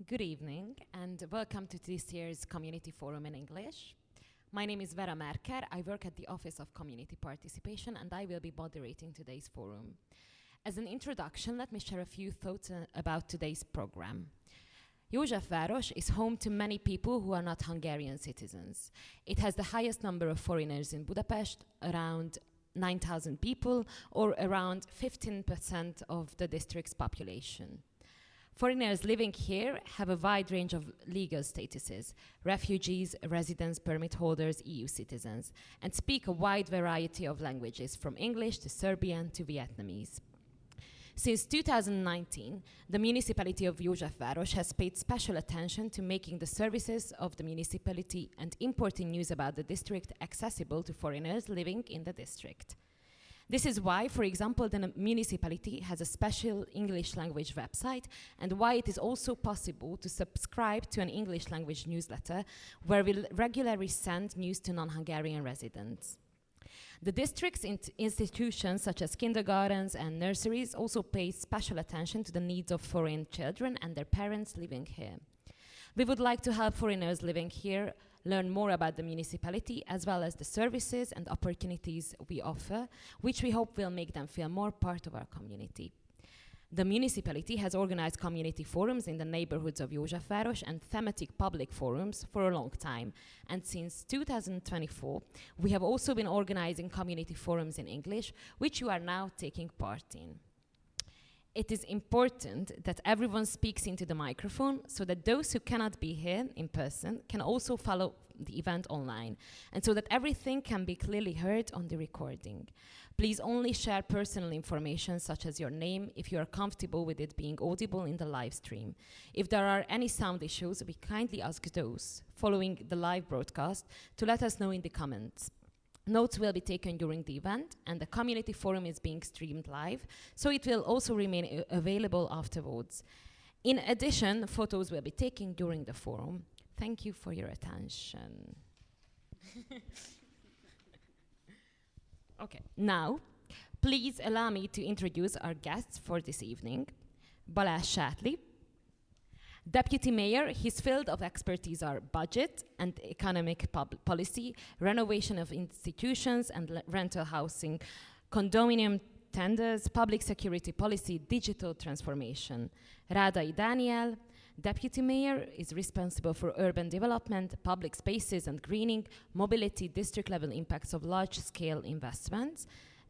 Good evening and welcome to this year's Community Forum in English. My name is Vera Merker. I work at the Office of Community Participation and I will be moderating today's forum. As an introduction, let me share a few thoughts about today's program. Józsefváros is home to many people who are not Hungarian citizens. It has the highest number of foreigners in Budapest, around 9,000 people, or around 15% of the district's population. Foreigners living here have a wide range of legal statuses: refugees, residence permit holders, EU citizens, and speak a wide variety of languages, from English to Serbian to Vietnamese. Since 2019, the municipality of Józsefváros has paid special attention to making the services of the municipality and importing news about the district accessible to foreigners living in the district. This is why, for example, the municipality has a special English language website and why it is also possible to subscribe to an English language newsletter where we regularly send news to non-Hungarian residents. The district's institutions such as kindergartens and nurseries also pay special attention to the needs of foreign children and their parents living here. We would like to help foreigners living here learn more about the municipality as well as the services and opportunities we offer, which we hope will make them feel more part of our community. The municipality has organized community forums in the neighborhoods of Józsefváros and thematic public forums for a long time. And since 2024, we have also been organizing community forums in English, which you are now taking part in. It is important that everyone speaks into the microphone so that those who cannot be here in person can also follow the event online, and so that everything can be clearly heard on the recording. Please only share personal information such as your name if you are comfortable with it being audible in the live stream. If there are any sound issues, we kindly ask those following the live broadcast to let us know in the comments. Notes will be taken during the event, and the community forum is being streamed live, so it will also remain available afterwards. In addition, photos will be taken during the forum. Thank you for your attention. Okay, now, please allow me to introduce our guests for this evening. Balázs Sátly, Deputy Mayor. His field of expertise are budget and economic policy, renovation of institutions and rental housing, condominium tenders, public security policy, digital transformation. Rádai Dániel, Deputy Mayor, is responsible for urban development, public spaces and greening, mobility, district-level impacts of large-scale investments.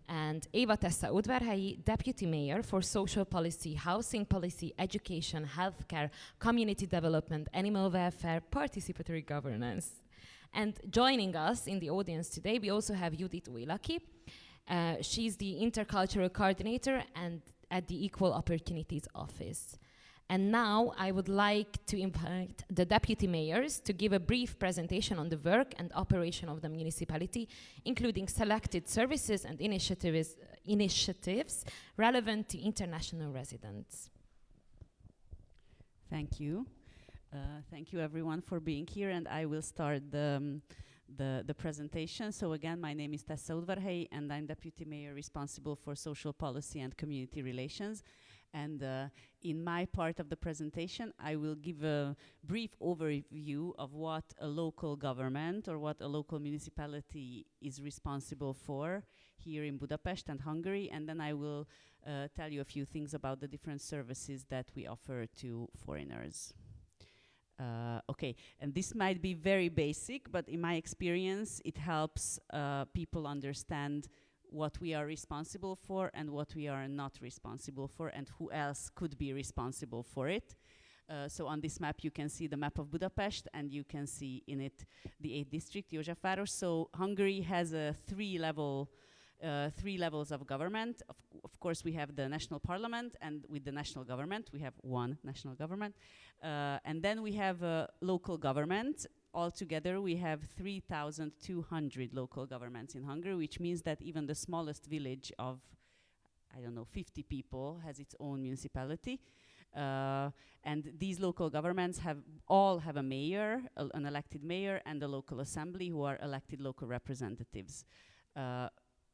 And Tessza Udvarhelyi, Deputy Mayor for Social Policy, Housing Policy, Education, Healthcare, Community Development, Animal Welfare, Participatory Governance. And joining us in the audience today, we also have Judit Újlaki. She's the Intercultural Coordinator and at the Equal Opportunities Office. And now I would like to invite the deputy mayors to give a brief presentation on the work and operation of the municipality, including selected services and initiatives relevant to international residents. Thank you. Thank you everyone for being here, and I will start the presentation. So again, my name is Tessza Udvarhelyi and I'm Deputy Mayor responsible for social policy and community relations. And in my part of the presentation, I will give a brief overview of what a local government or what a local municipality is responsible for here in Budapest and Hungary. And then I will tell you a few things about the different services that we offer to foreigners. Okay, and this might be very basic, but in my experience, it helps people understand what we are responsible for and what we are not responsible for and who else could be responsible for it. So on this map you can see the map of Budapest and you can see in it the 8th district, Józsefváros. So Hungary has a three levels of government. Of course we have the national parliament, and with the national government we have one national government. And then we have local government. Altogether, we have 3,200 local governments in Hungary, which means that even the smallest village of, I don't know, 50 people has its own municipality. And these local governments all have a mayor, an elected mayor, and a local assembly who are elected local representatives.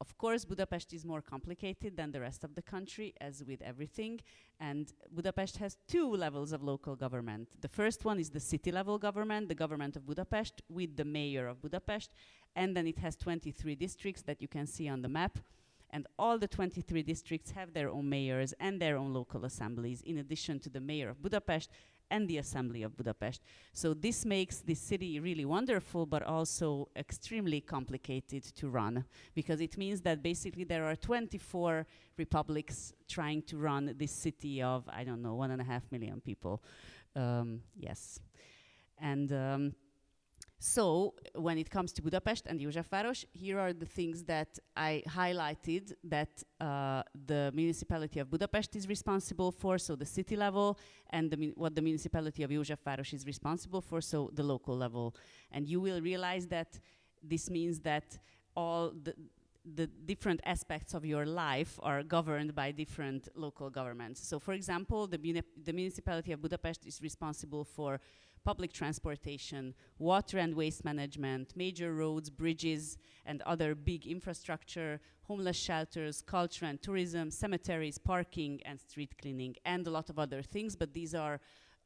Of course, Budapest is more complicated than the rest of the country, as with everything, and Budapest has two levels of local government. The first one is the city-level government, the government of Budapest, with the mayor of Budapest, and then it has 23 districts that you can see on the map, and all the 23 districts have their own mayors and their own local assemblies, in addition to the mayor of Budapest and the Assembly of Budapest. So this makes this city really wonderful, but also extremely complicated to run, because it means that basically there are 24 republics trying to run this city of, I don't know, 1.5 million people. Yes. And so when it comes to Budapest and Józsefváros, here are the things that I highlighted that the municipality of Budapest is responsible for, so the city level, and what the municipality of Józsefváros is responsible for, so the local level. And you will realize that this means that all the different aspects of your life are governed by different local governments. So for example, the municipality of Budapest is responsible for public transportation, water and waste management, major roads, bridges, and other big infrastructure, homeless shelters, culture and tourism, cemeteries, parking, and street cleaning, and a lot of other things, but these are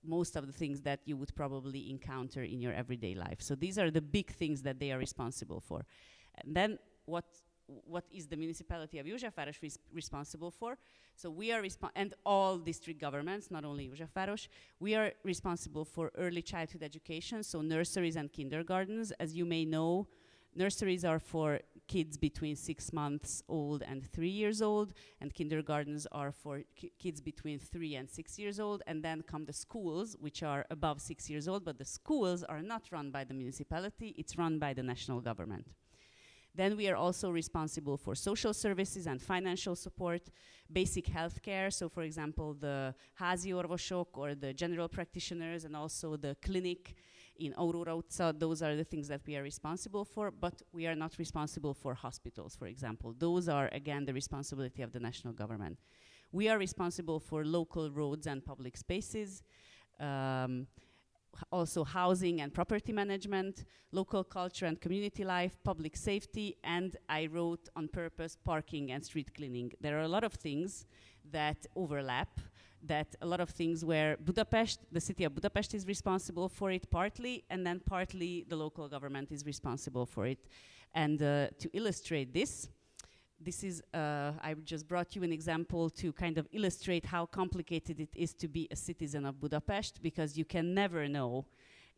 most of the things that you would probably encounter in your everyday life. So these are the big things that they are responsible for. And then what is the municipality of Józsefváros responsible for? So we are and all district governments, not only Józsefváros, we are responsible for early childhood education, so nurseries and kindergartens. As you may know, nurseries are for kids between 6 months old and 3 years old, and kindergartens are for kids between 3 and 6 years old, and then come the schools, which are above 6 years old, but the schools are not run by the municipality, it's run by the national government. Then we are also responsible for social services and financial support, basic health care. So for example, the házi orvosok or the general practitioners, and also the clinic in Aurora utca, those are the things that we are responsible for, but we are not responsible for hospitals, for example. Those are, again, the responsibility of the national government. We are responsible for local roads and public spaces, also housing and property management, local culture and community life, public safety, and I wrote on purpose parking and street cleaning. There are a lot of things that overlap, that a lot of things where Budapest, the city of Budapest is responsible for it partly, and then partly the local government is responsible for it. And to illustrate this is, I just brought you an example to kind of illustrate how complicated it is to be a citizen of Budapest, because you can never know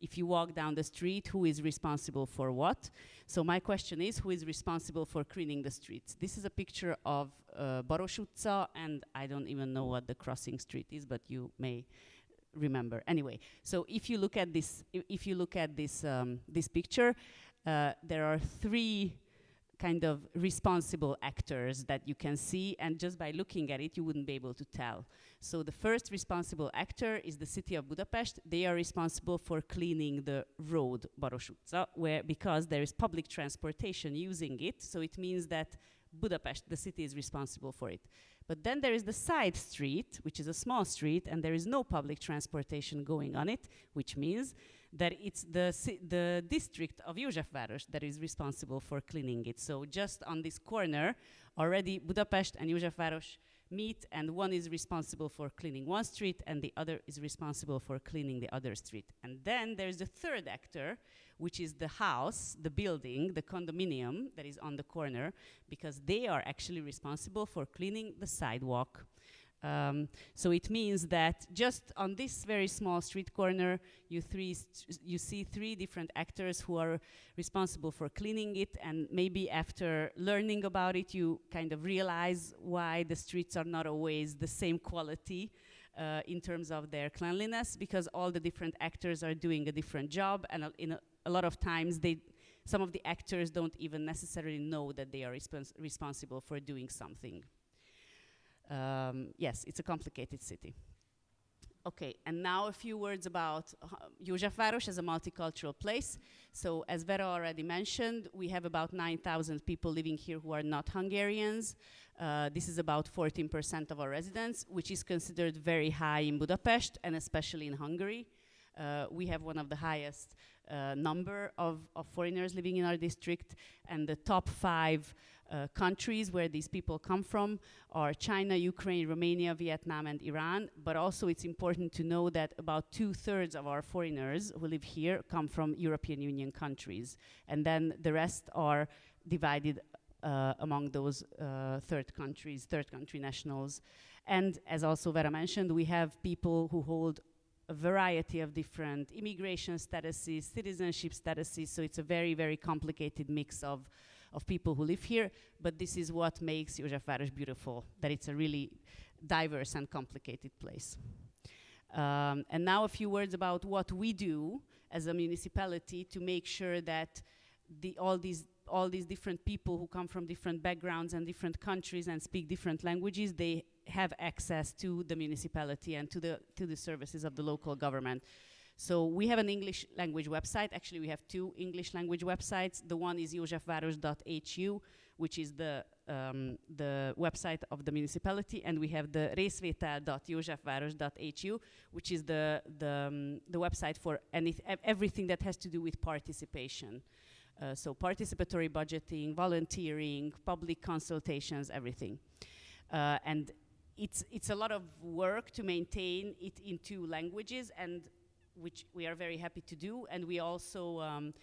if you walk down the street who is responsible for what. So my question is, who is responsible for cleaning the streets? This is a picture of Baros utca, and I don't even know what the crossing street is, but you may remember. Anyway, so if you look at this, this picture, there are 3 kind of responsible actors that you can see, and just by looking at it, you wouldn't be able to tell. So the first responsible actor is the city of Budapest. They are responsible for cleaning the road Baros utca, because there is public transportation using it, so it means that Budapest, the city, is responsible for it. But then there is the side street, which is a small street, and there is no public transportation going on it, which means that it's the district of Józsefváros that is responsible for cleaning it. So just on this corner, already Budapest and Józsefváros meet, and one is responsible for cleaning one street, and the other is responsible for cleaning the other street. And then there's the third actor, which is the house, the building, the condominium that is on the corner, because they are actually responsible for cleaning the sidewalk. So it means that just on this very small street corner, you see 3 different actors who are responsible for cleaning it, and maybe after learning about it, you kind of realize why the streets are not always the same quality in terms of their cleanliness, because all the different actors are doing a different job, and a lot of times some of the actors don't even necessarily know that they are responsible for doing something. Yes, it's a complicated city. Okay, and now a few words about Józsefváros as a multicultural place. So as Vera already mentioned, we have about 9,000 people living here who are not Hungarians. This is about 14% of our residents, which is considered very high in Budapest and especially in Hungary. We have one of the highest number of foreigners living in our district, and the top 5 countries where these people come from are China, Ukraine, Romania, Vietnam, and Iran. But also it's important to know that about 2/3 of our foreigners who live here come from European Union countries. And then the rest are divided among those third country nationals. And as also Vera mentioned, we have people who hold a variety of different immigration statuses, citizenship statuses, so it's a very, very complicated mix of people who live here, but this is what makes Józsefváros beautiful, that it's a really diverse and complicated place. And now a few words about what we do as a municipality to make sure that all these different people who come from different backgrounds and different countries and speak different languages, they have access to the municipality and to the services of the local government. So we have an English language website. Actually, we have 2 English language websites. The one is józsefváros.hu, which is the website of the municipality, and we have the részvétel.józsefváros.hu, which is the website for everything that has to do with participation. So participatory budgeting, volunteering, public consultations, everything. And it's a lot of work to maintain it in 2 languages, and which we are very happy to do. And we also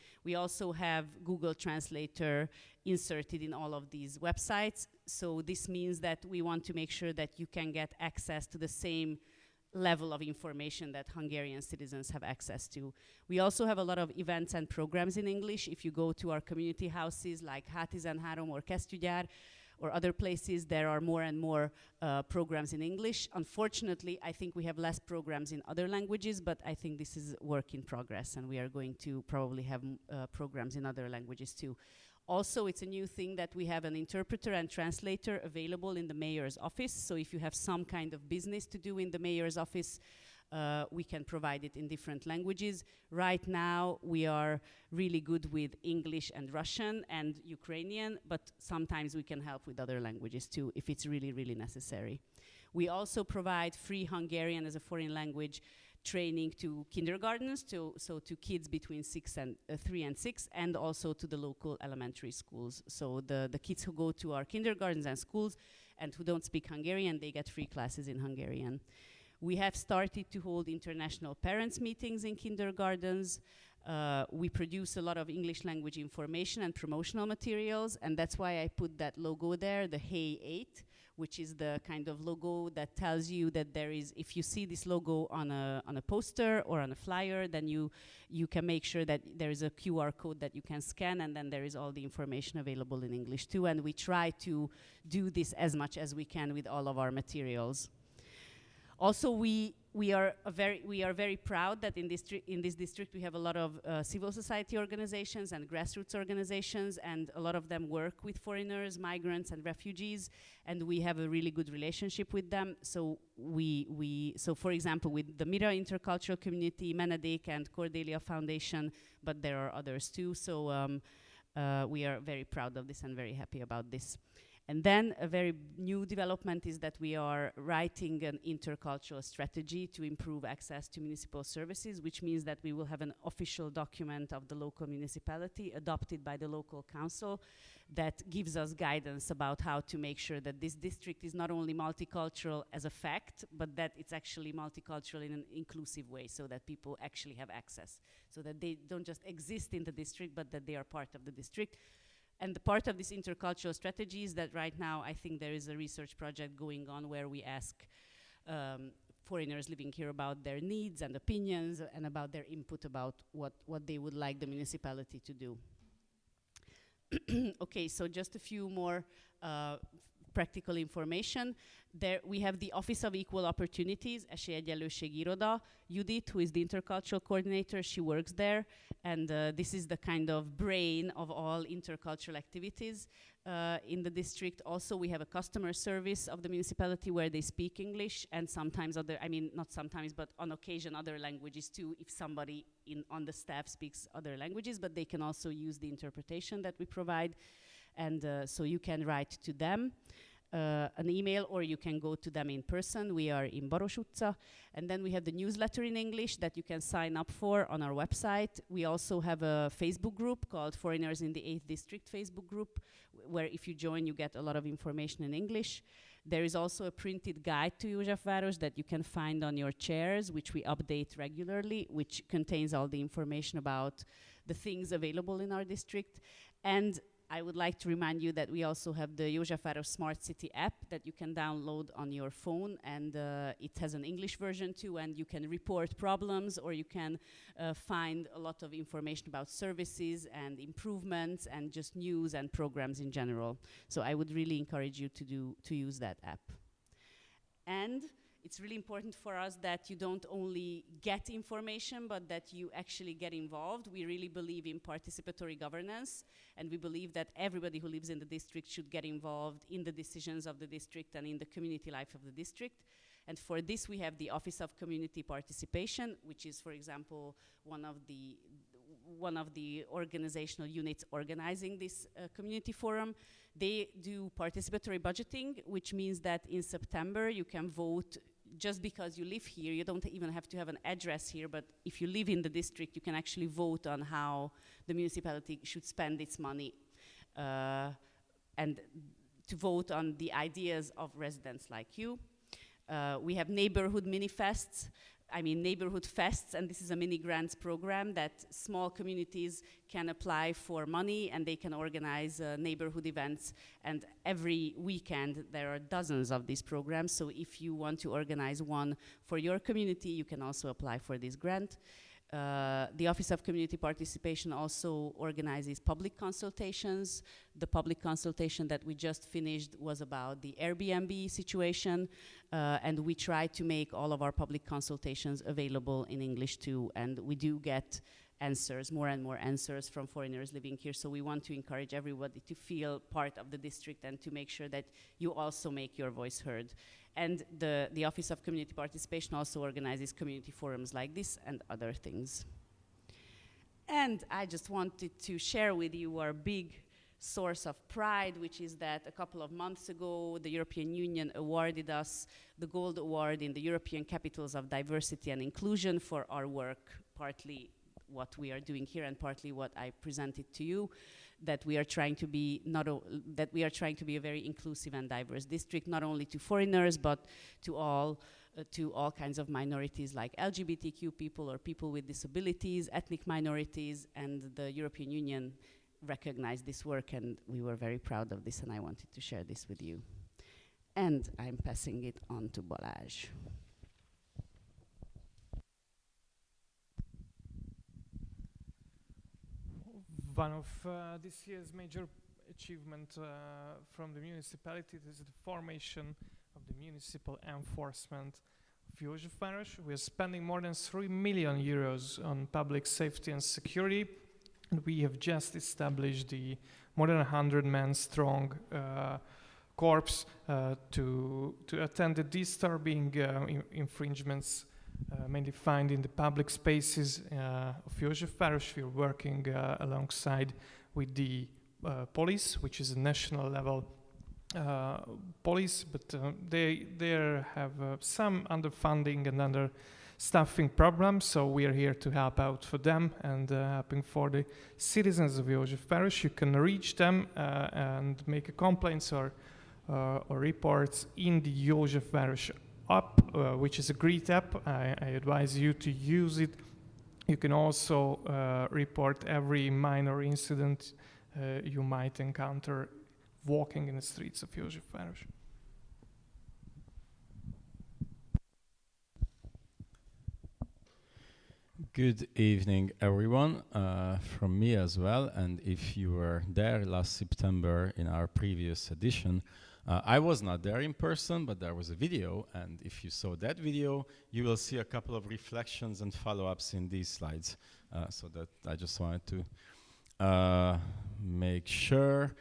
have Google Translator inserted in all of these websites. So this means that we want to make sure that you can get access to the same level of information that Hungarian citizens have access to. We also have a lot of events and programs in English. If you go to our community houses like H13 or Kesztyűgyár or other places, there are more and more programs in English. Unfortunately, I think we have less programs in other languages, but I think this is work in progress, and we are going to probably have programs in other languages too. Also, it's a new thing that we have an interpreter and translator available in the mayor's office. So if you have some kind of business to do in the mayor's office, we can provide it in different languages. Right now, we are really good with English and Russian and Ukrainian, but sometimes we can help with other languages too, if it's really, really necessary. We also provide free Hungarian as a foreign language training to kindergartens, so to kids between 3 and 6, and also to the local elementary schools. So the kids who go to our kindergartens and schools and who don't speak Hungarian, they get free classes in Hungarian. We have started to hold international parents meetings in kindergartens. We produce a lot of English language information and promotional materials, and that's why I put that logo there, the Hey 8, which is the kind of logo that tells you that there is, if you see this logo on a poster or on a flyer, then you can make sure that there is a QR code that you can scan, and then there is all the information available in English too. And we try to do this as much as we can with all of our materials. Also, we are very proud that in this district we have a lot of civil society organizations and grassroots organizations, and a lot of them work with foreigners, migrants, and refugees, and we have a really good relationship with them. So so for example, with the Mira Intercultural Community, Menedék, and Cordelia Foundation, but there are others too. So we are very proud of this and very happy about this. And then a very new development is that we are writing an intercultural strategy to improve access to municipal services, which means that we will have an official document of the local municipality adopted by the local council that gives us guidance about how to make sure that this district is not only multicultural as a fact, but that it's actually multicultural in an inclusive way, so that people actually have access, so that they don't just exist in the district, but that they are part of the district. And the part of this intercultural strategy is that right now I think there is a research project going on where we ask foreigners living here about their needs and opinions and about their input about what they would like the municipality to do. Okay, so just a few more practical information. There we have the Office of Equal Opportunities, Esélyegyenlőségi Iroda. Judith, who is the intercultural coordinator, she works there, and this is the kind of brain of all intercultural activities in the district. Also, we have a customer service of the municipality where they speak English, and sometimes not sometimes, but on occasion other languages too, if somebody on the staff speaks other languages, but they can also use the interpretation that we provide, and so you can write to them. an email, or you can go to them in person. We are in Baros utca. And then we have the newsletter in English that you can sign up for on our website. We also have a Facebook group called Foreigners in the 8th District Facebook group, where if you join, you get a lot of information in English. There is also a printed guide to Józsefváros that you can find on your chairs, which we update regularly, which contains all the information about the things available in our district. And I would like to remind you that we also have the Józsefváros Smart City app that you can download on your phone, and it has an English version too, and you can report problems, or you can find a lot of information about services and improvements and just news and programs in general. So I would really encourage you to use that app. And it's really important for us that you don't only get information, but that you actually get involved. We really believe in participatory governance, and we believe that everybody who lives in the district should get involved in the decisions of the district and in the community life of the district. And for this, we have the Office of Community Participation, which is, for example, one of the organizational units organizing this community forum. They do participatory budgeting, which means that in September you can vote. Just because you live here, you don't even have to have an address here, but if you live in the district, you can actually vote on how the municipality should spend its money, and to vote on the ideas of residents like you. We have neighborhood neighborhood fests, and this is a mini grants program that small communities can apply for money, and they can organize neighborhood events. And every weekend there are dozens of these programs. So if you want to organize one for your community, you can also apply for this grant. The Office of Community Participation also organizes public consultations. The public consultation that we just finished was about the Airbnb situation, and we try to make all of our public consultations available in English too, and we do get answers, more and more answers from foreigners living here, so we want to encourage everybody to feel part of the district and to make sure that you also make your voice heard. And the Office of Community Participation also organizes community forums like this and other things. And I just wanted to share with you our big source of pride, which is that a couple of months ago, the European Union awarded us the Gold Award in the European Capitals of Diversity and Inclusion for our work, partly what we are doing here and partly what I presented to you. That we are trying to be a very inclusive and diverse district, not only to foreigners but to all kinds of minorities like LGBTQ people or people with disabilities, ethnic minorities, and the European Union recognized this work, and we were very proud of this, and I wanted to share this with you. And I'm passing it on to Balázs. One of this year's major achievement from the municipality is the formation of the municipal enforcement of Józsefváros. We are spending more than 3 million euros on public safety and security, and we have just established the more than 100-man strong corps to attend the disturbing infringements mainly find in the public spaces of Józsefváros. We are working alongside with the police, which is a national level police, but they have some underfunding and understaffing problems, so we are here to help out for them and helping for the citizens of Józsefváros. You can reach them and make complaints or reports in the Józsefváros app, which is a great app. I advise you to use it. You can also report every minor incident you might encounter walking in the streets of Józsefváros. Good evening, everyone, from me as well. And if you were there last September in our previous edition, I was not there in person, but there was a video. And if you saw that video, you will see a couple of reflections and follow-ups in these slides. So that I just wanted to make sure.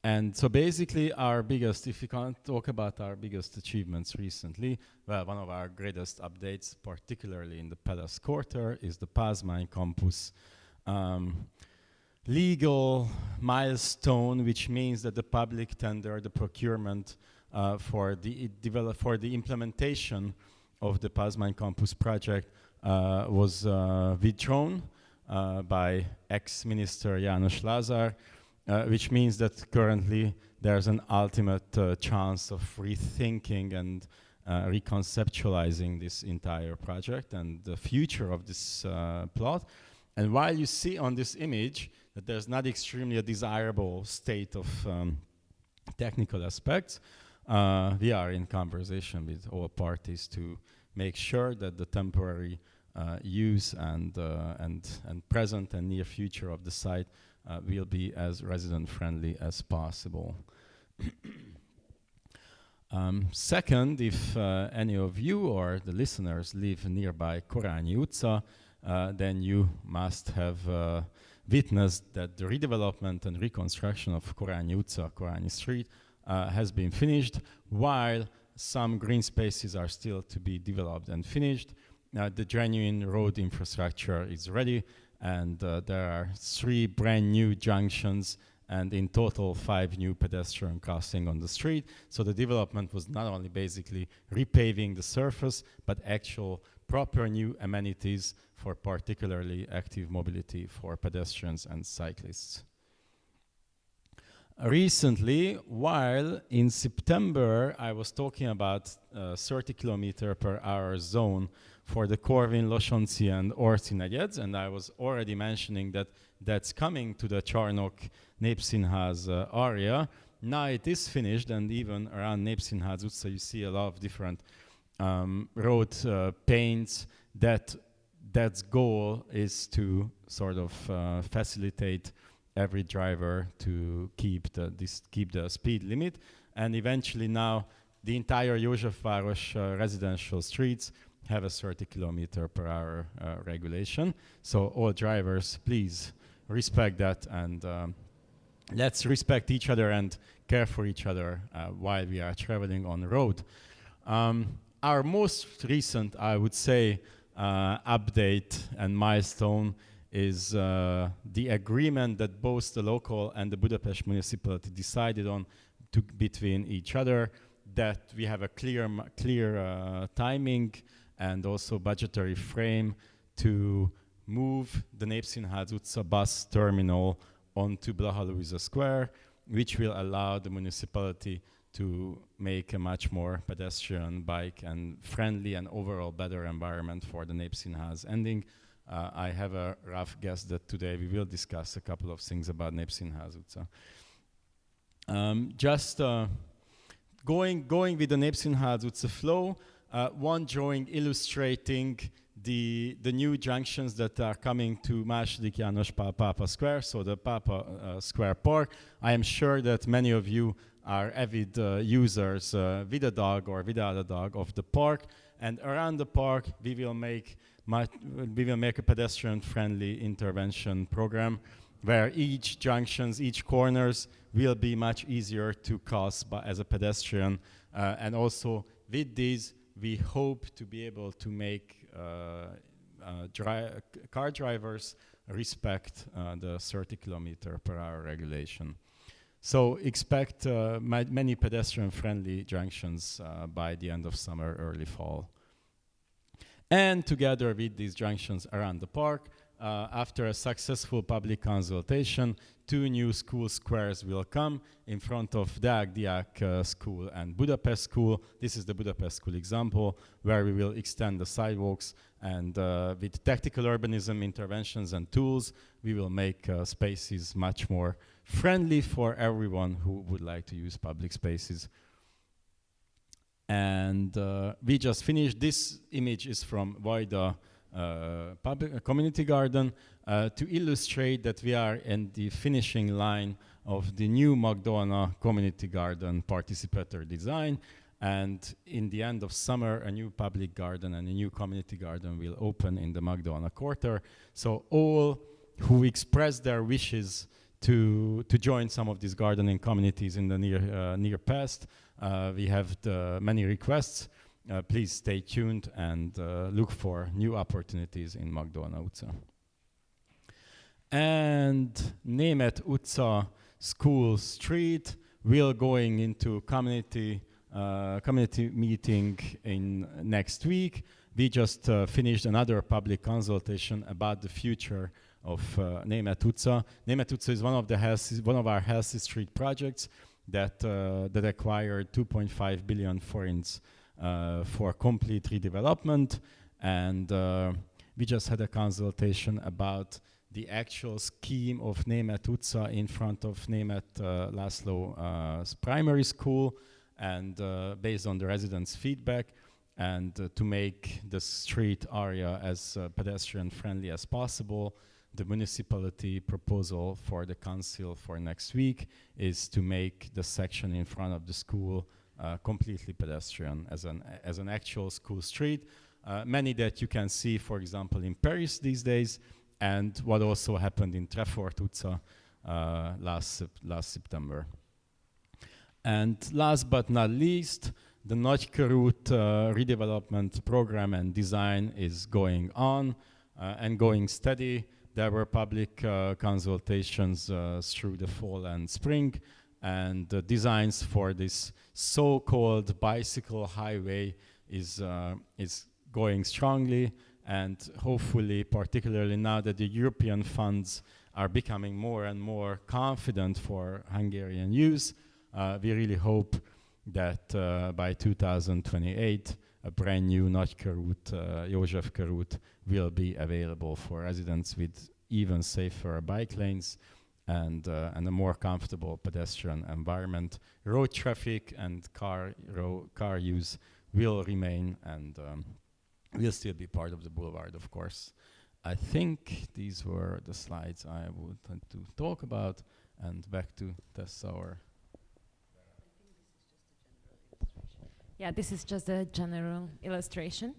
And so basically our biggest, if you can't talk about our biggest achievements recently, well, one of our greatest updates, particularly in the Palace Quarter, is the Pázmány Campus legal milestone, which means that the public tender, the procurement for the implementation of the Pázmány Campus project was withdrawn by ex-minister János Lázár, which means that currently there's an ultimate chance of rethinking and reconceptualizing this entire project and the future of this plot. And while you see on this image that there's not extremely a desirable state of technical aspects, we are in conversation with all parties to make sure that the temporary use and present and near future of the site will be as resident-friendly as possible. Second, if any of you or the listeners live nearby Korányi utca, then you must have witnessed that the redevelopment and reconstruction of Korányi utca, Korányi Street, has been finished, while some green spaces are still to be developed and finished. The genuine road infrastructure is ready, and there are 3 brand new junctions and in total 5 new pedestrian crossing on the street. So the development was not only basically repaving the surface, but actual proper new amenities for particularly active mobility for pedestrians and cyclists. Recently, while in September I was talking about 30 km/h zone for the Korvin, Losonci and Orci negyeds, and I was already mentioning that that's coming to the Csarnok Népszínház area. Now it is finished, and even around Népszínház utca you see a lot of different road paints. That's goal is to sort of facilitate every driver to keep the speed limit, and eventually now the entire Józsefváros residential streets have a 30 km/h regulation. So all drivers, please respect that, and let's respect each other and care for each other while we are traveling on the road. Our most recent, I would say, update and milestone is the agreement that both the local and the Budapest municipality decided on between each other, that we have a clear timing and also budgetary frame to move the Népszínház utca bus terminal onto Blaha Lujza Square, which will allow the municipality to make a much more pedestrian, bike and friendly and overall better environment for the Népszínház ending. I have a rough guess that today we will discuss a couple of things about Népszínház utca. Just going with the Népszínház utca flow, one drawing illustrating the new junctions that are coming to II. János Pál Pápa Square, so the Papa Square Park. I am sure that many of you are avid users with a dog or without a dog of the park, and around the park we will make a pedestrian-friendly intervention program where each junctions, each corners will be much easier to cross as a pedestrian, and also with these we hope to be able to make car drivers respect the 30 km/h regulation. So expect many pedestrian-friendly junctions by the end of summer, early fall. And together with these junctions around the park, after a successful public consultation, 2 new school squares will come in front of Deák Diák School and Budapest School. This is the Budapest School example, where we will extend the sidewalks, and with tactical urbanism interventions and tools, we will make spaces much more friendly for everyone who would like to use public spaces. And we just finished. This image is from Vajda public community garden to illustrate that we are in the finishing line of the new Magdolna community garden participatory design, and in the end of summer a new public garden and a new community garden will open in the Magdolna quarter. So all who express their wishes to join some of these gardening communities in the near past, we have many requests. Please stay tuned and look for new opportunities in Magdolna utca. And Németh utca School Street will going into community community meeting in next week. We just finished another public consultation about the future of Német utca. Német utca is one of our Healthy Street projects that acquired 2.5 billion forints for complete redevelopment, and we just had a consultation about the actual scheme of Német utca in front of Német László's primary school, and based on the residents' feedback, and to make the street area as pedestrian friendly as possible, the municipality proposal for the council for next week is to make the section in front of the school completely pedestrian as an actual school street. Many that you can see, for example, in Paris these days, and what also happened in Trefort utca last September. And last but not least, the Nagykörút redevelopment program and design is going on and going steady. There were public consultations through the fall and spring, and the designs for this so-called bicycle highway is going strongly, and hopefully, particularly now that the European funds are becoming more and more confident for Hungarian use, we really hope that by 2028, a brand new Nagykörút, Józsefkörút will be available for residents with even safer bike lanes and a more comfortable pedestrian environment. Road traffic and car use will remain and will still be part of the boulevard, of course. I think these were the slides I would like to talk about, and back to Tessza. Yeah, this is just a general illustration.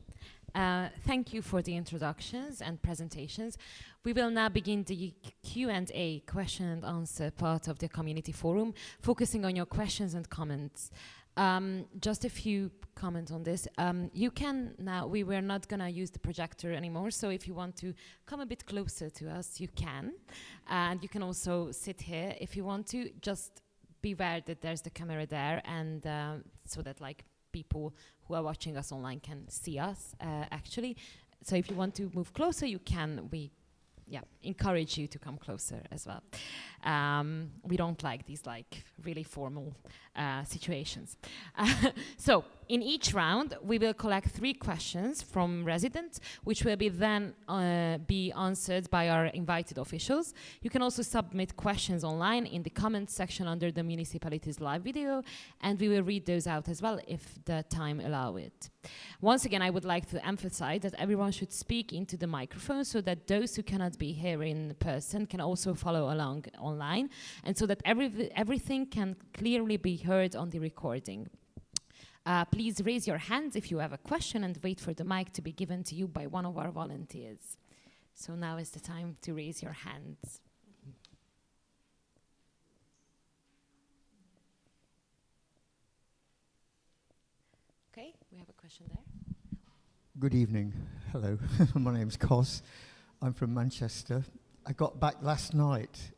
Thank you for the introductions and presentations. We will now begin the Q&A, question and answer part of the community forum, focusing on your questions and comments. Just a few comments on this. You can now, we were not gonna use the projector anymore, so if you want to come a bit closer to us, you can. And you can also sit here if you want to. Just be aware that there's the camera there, and so that like people who are watching us online can see us actually. So if you want to move closer, you can. We encourage you to come closer as well. We don't like these like really formal situations. So in each round, we will collect 3 questions from residents, which will be then be answered by our invited officials. You can also submit questions online in the comments section under the municipality's live video, and we will read those out as well if the time allows it. Once again, I would like to emphasize that everyone should speak into the microphone so that those who cannot be here in person can also follow along online, and so that everything can clearly be heard on the recording. Please raise your hands if you have a question and wait for the mic to be given to you by one of our volunteers. So now is the time to raise your hands. Okay, we have a question there. Good evening. Hello. My name's Cos. I'm from Manchester. I got back last night.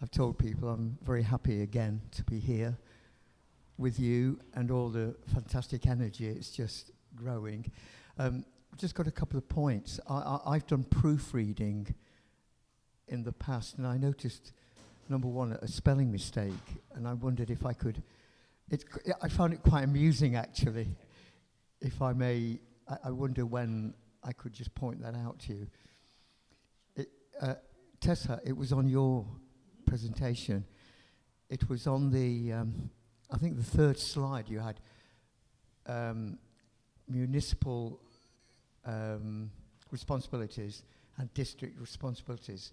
I've told people I'm very happy again to be here with you and all the fantastic energy. It's just growing. I've just got a couple of points. I've done proofreading in the past, and I noticed, number one, a spelling mistake, and I wondered if I could. I found it quite amusing, actually. If I may, I wonder when I could just point that out to you. Tessza, it was on your presentation. It was on the, I think the 3rd slide you had, municipal responsibilities and district responsibilities.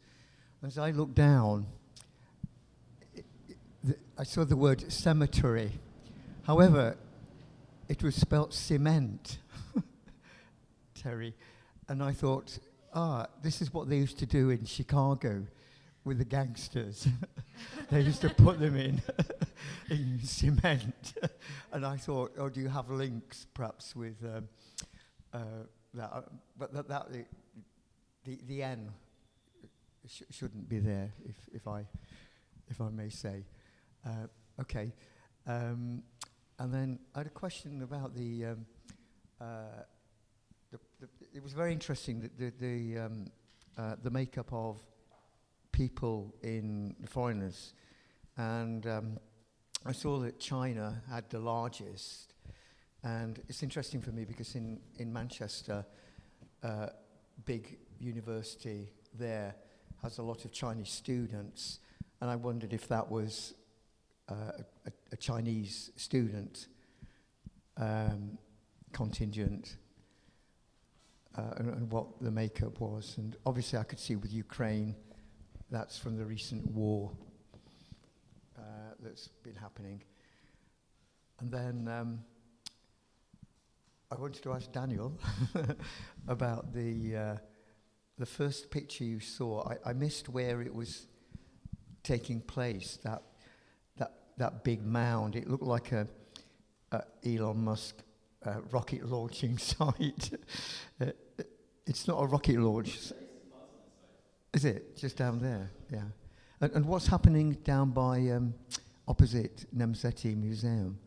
As I looked down, I saw the word cemetery. However, it was spelt cement, Terry. And I thought, this is what they used to do in Chicago with the gangsters. They used to put them in cement. And I thought, do you have links perhaps with that? But the N shouldn't be there, if I may say. Okay. And then I had a question about the it was very interesting that the makeup of people in foreigners, and I saw that China had the largest, and it's interesting for me because in Manchester, big university there has a lot of Chinese students, and I wondered if that was a Chinese student contingent. And what the makeup was. And obviously I could see with Ukraine, that's from the recent war that's been happening. And then I wanted to ask Daniel about the first picture you saw. I missed where it was taking place, that big mound. It looked like a Elon Musk rocket launching site. It's not a rocket launch. Is it? Just down there? Yeah. And what's happening down by opposite Nemzeti Museum?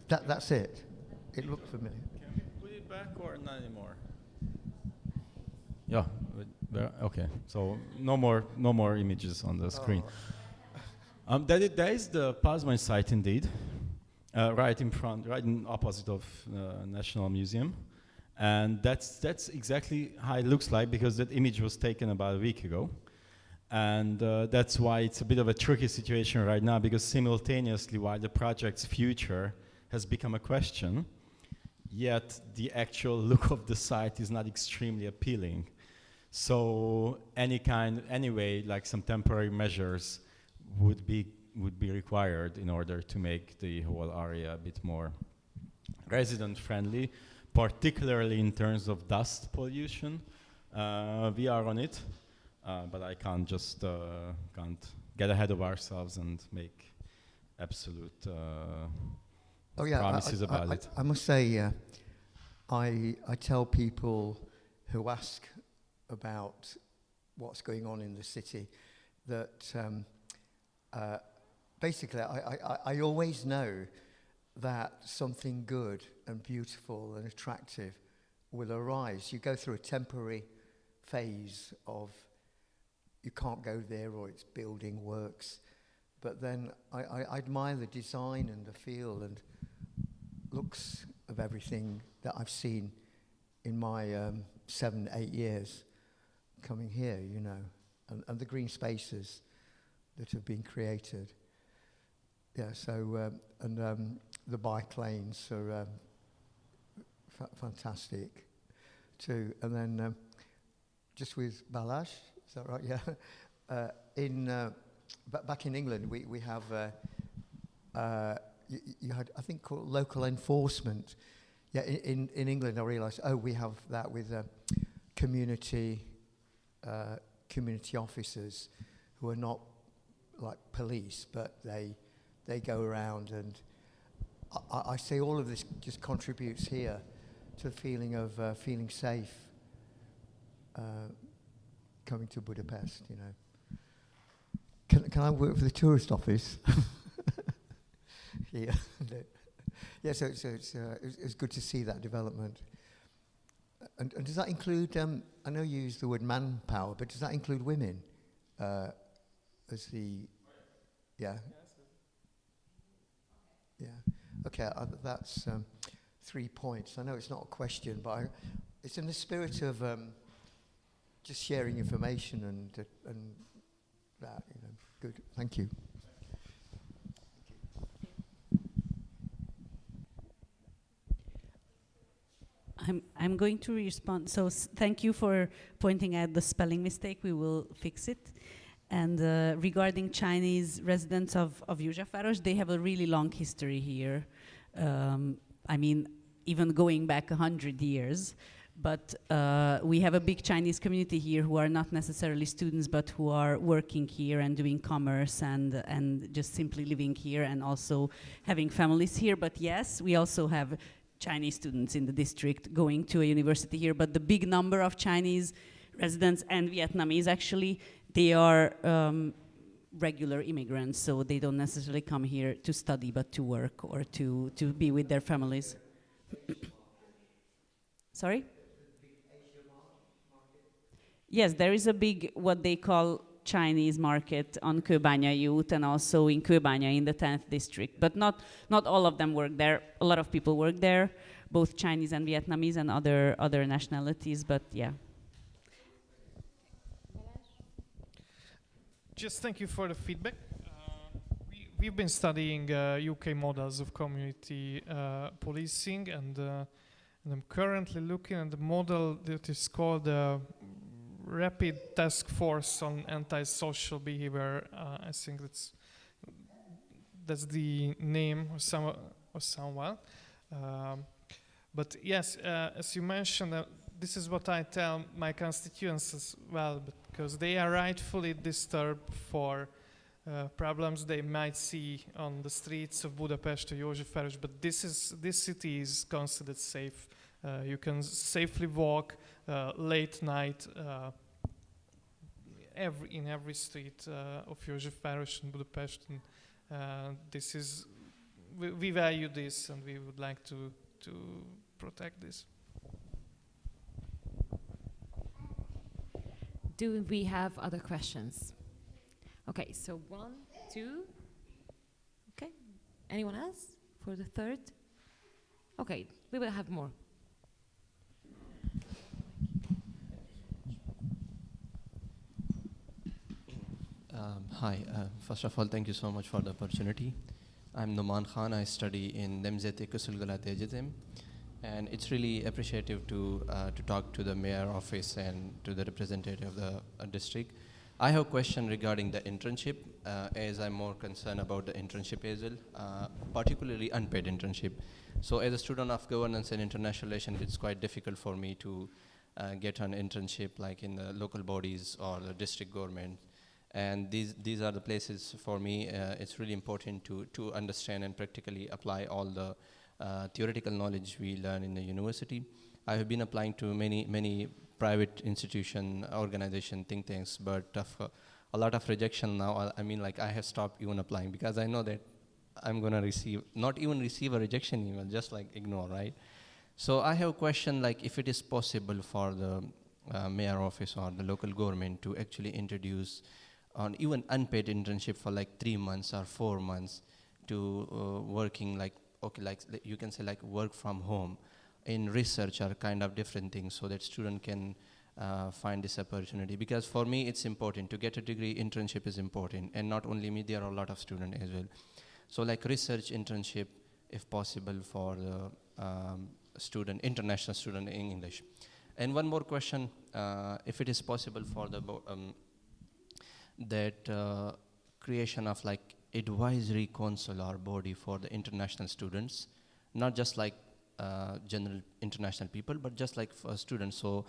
That's it. It looked familiar. Can we put it back or not anymore? Yeah. Okay. So no more images on the screen. That is the Plasma site indeed. Right in front, right in opposite of National Museum, and that's exactly how it looks like, because that image was taken about a week ago, and that's why it's a bit of a tricky situation right now, because simultaneously, while the project's future has become a question, yet the actual look of the site is not extremely appealing. So anyway, like some temporary measures would be required in order to make the whole area a bit more resident-friendly, particularly in terms of dust pollution. We are on it, but I can't just can't get ahead of ourselves and make absolute promises about it. I must say, I tell people who ask about what's going on in the city that basically, I always know that something good and beautiful and attractive will arise. You go through a temporary phase of you can't go there or it's building works. But then I admire the design and the feel and looks of everything that I've seen in my 7-8 years coming here, you know, and the green spaces that have been created. Yeah, so, and the bike lanes are fantastic too. And then just with Balázs, is that right? Yeah. Back in England, we have, you had, I think, called local enforcement. Yeah, in England, I realised, we have that with community officers who are not like police, but they go around, and I say all of this just contributes here to the feeling of feeling safe coming to Budapest, you know. Can I work for the tourist office? Yeah. Yeah, so it's good to see that development. And does that include, I know you use the word manpower, but does that include women as the, yeah? Yeah. Okay, that's 3 points. I know it's not a question, but it's in the spirit of just sharing information and that, you know. Good. Thank you. I'm going to respond. So thank you for pointing out the spelling mistake. We will fix it. And regarding Chinese residents of Józsefváros, they have a really long history here. I mean, even going back 100 years. But we have a big Chinese community here who are not necessarily students, but who are working here and doing commerce and just simply living here and also having families here. But yes, we also have Chinese students in the district going to a university here. But the big number of Chinese residents and Vietnamese, actually, they are regular immigrants, so they don't necessarily come here to study but to work or to be with their families. Sorry? Yes, there is a big, what they call Chinese market on Kőbányai út and also in Kőbánya in the 10th district. But not all of them work there. A lot of people work there, both Chinese and Vietnamese and other nationalities, but yeah. Just thank you for the feedback. We've been studying UK models of community policing, and I'm currently looking at the model that is called Rapid Task Force on Antisocial Behavior. I think that's the name or someone. But yes, as you mentioned, this is what I tell my constituents as well, because they are rightfully disturbed for problems they might see on the streets of Budapest or Józsefváros, but this city is considered safe. You can safely walk late night in every street of Józsefváros and Budapest, and this is we value this, and we would like to protect this. Do we have other questions? Okay, so 1, 2. Okay, anyone else for the third? Okay, we will have more. Hi, first of all, thank you so much for the opportunity. I'm Numan Khan. I study in Nemzeti Közszolgálati Egyetem, and it's really appreciative to talk to the mayor office and to the representative of the district. I have a question regarding the internship, as I'm more concerned about the internship as well, particularly unpaid internship. So as a student of governance and international relations, it's quite difficult for me to get an internship like in the local bodies or the district government. And these are the places for me, it's really important to understand and practically apply all the theoretical knowledge we learn in the university. I have been applying to many private institution, organization, think tanks, but a lot of rejection now. I mean, like, I have stopped even applying because I know that I'm gonna not even receive a rejection email, just like ignore, right? So I have a question, like, if it is possible for the mayor office or the local government to actually introduce on even unpaid internship for like 3 months or 4 months to working like, okay, like you can say like work from home in research or kind of different things, so that student can find this opportunity. Because for me it's important to get a degree, internship is important, and not only me, there are a lot of students as well. So like research internship if possible for the international student in English. And one more question, if it is possible for the creation of like advisory council or body for the international students, not just like general international people, but just like for students. So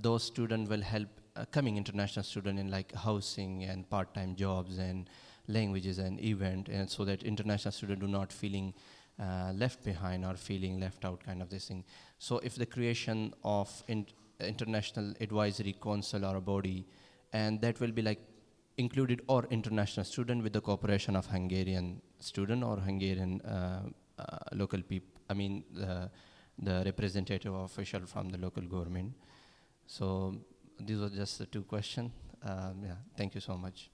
those students will help coming international student in like housing and part-time jobs and languages and event, and so that international students do not feeling left behind or feeling left out kind of this thing. So if the creation of international advisory council or a body, and that will be like included or international student with the cooperation of Hungarian student or Hungarian local people, I mean the representative official from the local government. So these were just the 2 questions. Yeah, thank you so much.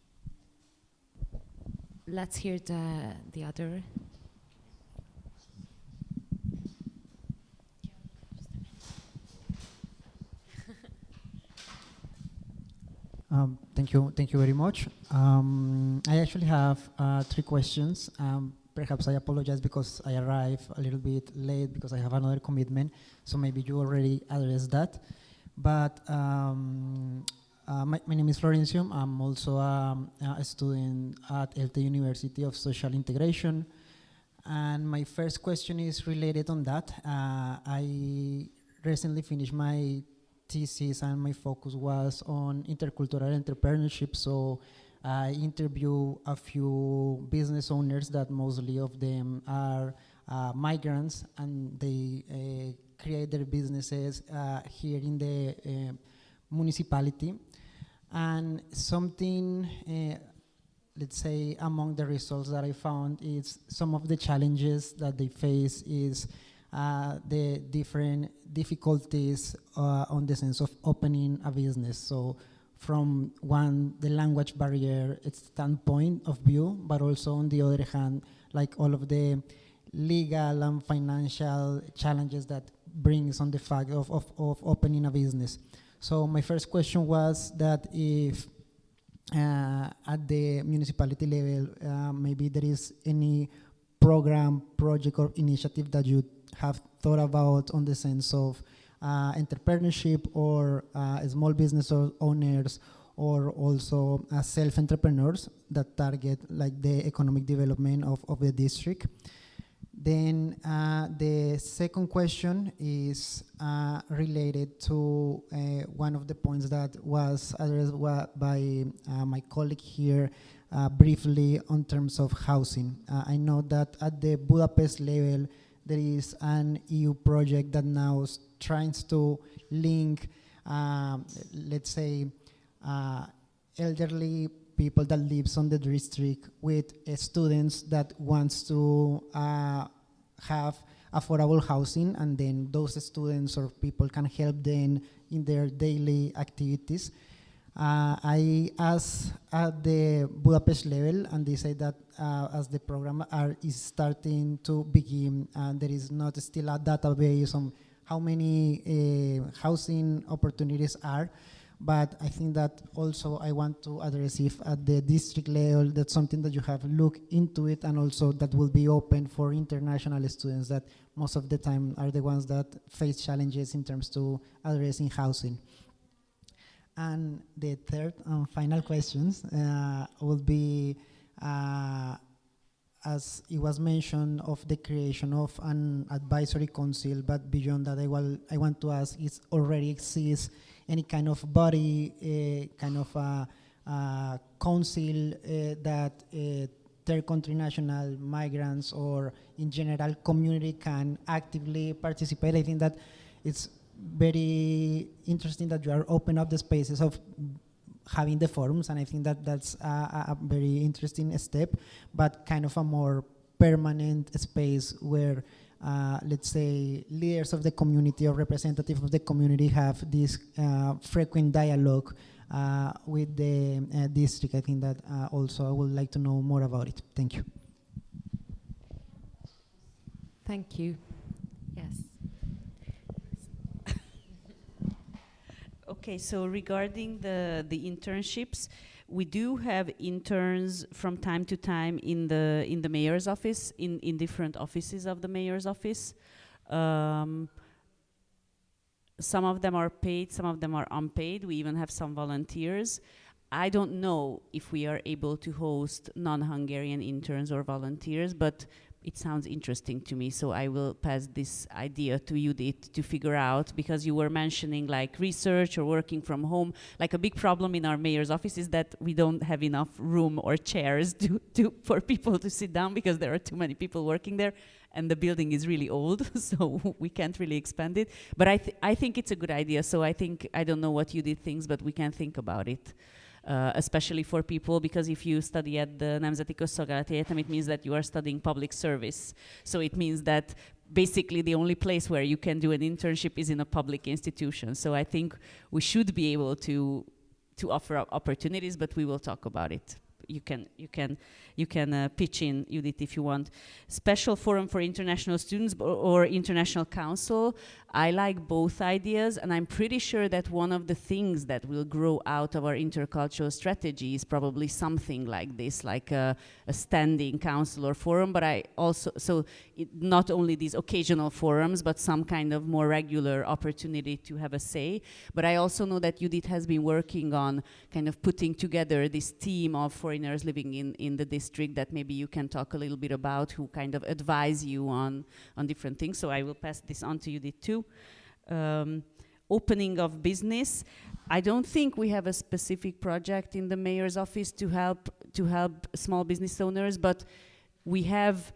Let's hear the other. Thank you very much. I actually have 3 questions. Perhaps I apologize because I arrived a little bit late because I have another commitment, so maybe you already addressed that. But my name is Florencium. I'm also a student at ELTE University of Social Integration. And my first question is related on that. I recently finished my thesis and my focus was on intercultural entrepreneurship, so I interview a few business owners that mostly of them are migrants, and they create their businesses here in the municipality. And something let's say, among the results that I found is some of the challenges that they face is the different difficulties on the sense of opening a business. So from one, the language barrier standpoint of view, but also on the other hand, like all of the legal and financial challenges that brings on the fact of opening a business. So my first question was that if at the municipality level, maybe there is any program, project, or initiative that you have thought about on the sense of entrepreneurship or small business owners, or also self-entrepreneurs that target like the economic development of the district. Then the second question is related to one of the points that was addressed by my colleague here briefly on terms of housing. I know that at the Budapest level, there is an EU project that now tries to link, let's say, elderly people that lives on the district with students that wants to have affordable housing, and then those students or people can help them in their daily activities. I asked at the Budapest level, and they say that as the program is starting to begin, there is not still a database on how many housing opportunities are. But I think that also I want to address if at the district level, that's something that you have looked into it, and also that will be open for international students that most of the time are the ones that face challenges in terms to addressing housing. And the third and final questions will be, as it was mentioned, of the creation of an advisory council, but beyond that, I want to ask, is already exists any kind of body, kind of a council that third country national migrants or in general community can actively participate? I think that it's very interesting that you are open up the spaces of having the forums, and I think that that's a very interesting step, but kind of a more permanent space where let's say leaders of the community or representatives of the community have this frequent dialogue with the district. I think that also I would like to know more about it. Thank you. Thank you. Yes. Okay, so regarding the internships, we do have interns from time to time in the mayor's office, in different offices of the mayor's office. Some of them are paid, some of them are unpaid. We even have some volunteers. I don't know if we are able to host non-Hungarian interns or volunteers, but it sounds interesting to me, so I will pass this idea to Judith to figure out, because you were mentioning like research or working from home. Like a big problem in our mayor's office is that we don't have enough room or chairs for people to sit down, because there are too many people working there, and the building is really old, so we can't really expand it. But I think it's a good idea, so I don't know what Judith thinks, but we can think about it. Especially for people, because if you study at the Nemzeti Közszolgálati Egyetem, it means that you are studying public service. So it means that basically the only place where you can do an internship is in a public institution. So I think we should be able to offer opportunities, but we will talk about it. You can pitch in, Judith, if you want. Special forum for international students or international council. I like both ideas, and I'm pretty sure that one of the things that will grow out of our intercultural strategy is probably something like this, like a standing council or forum. But I also, not only these occasional forums, but some kind of more regular opportunity to have a say. But I also know that Judith has been working on kind of putting together this team of foreigners living in the district that maybe you can talk a little bit about, who kind of advise you on different things. So I will pass this on to Judith too. Opening of business. I don't think we have a specific project in the mayor's office to help small business owners, but we have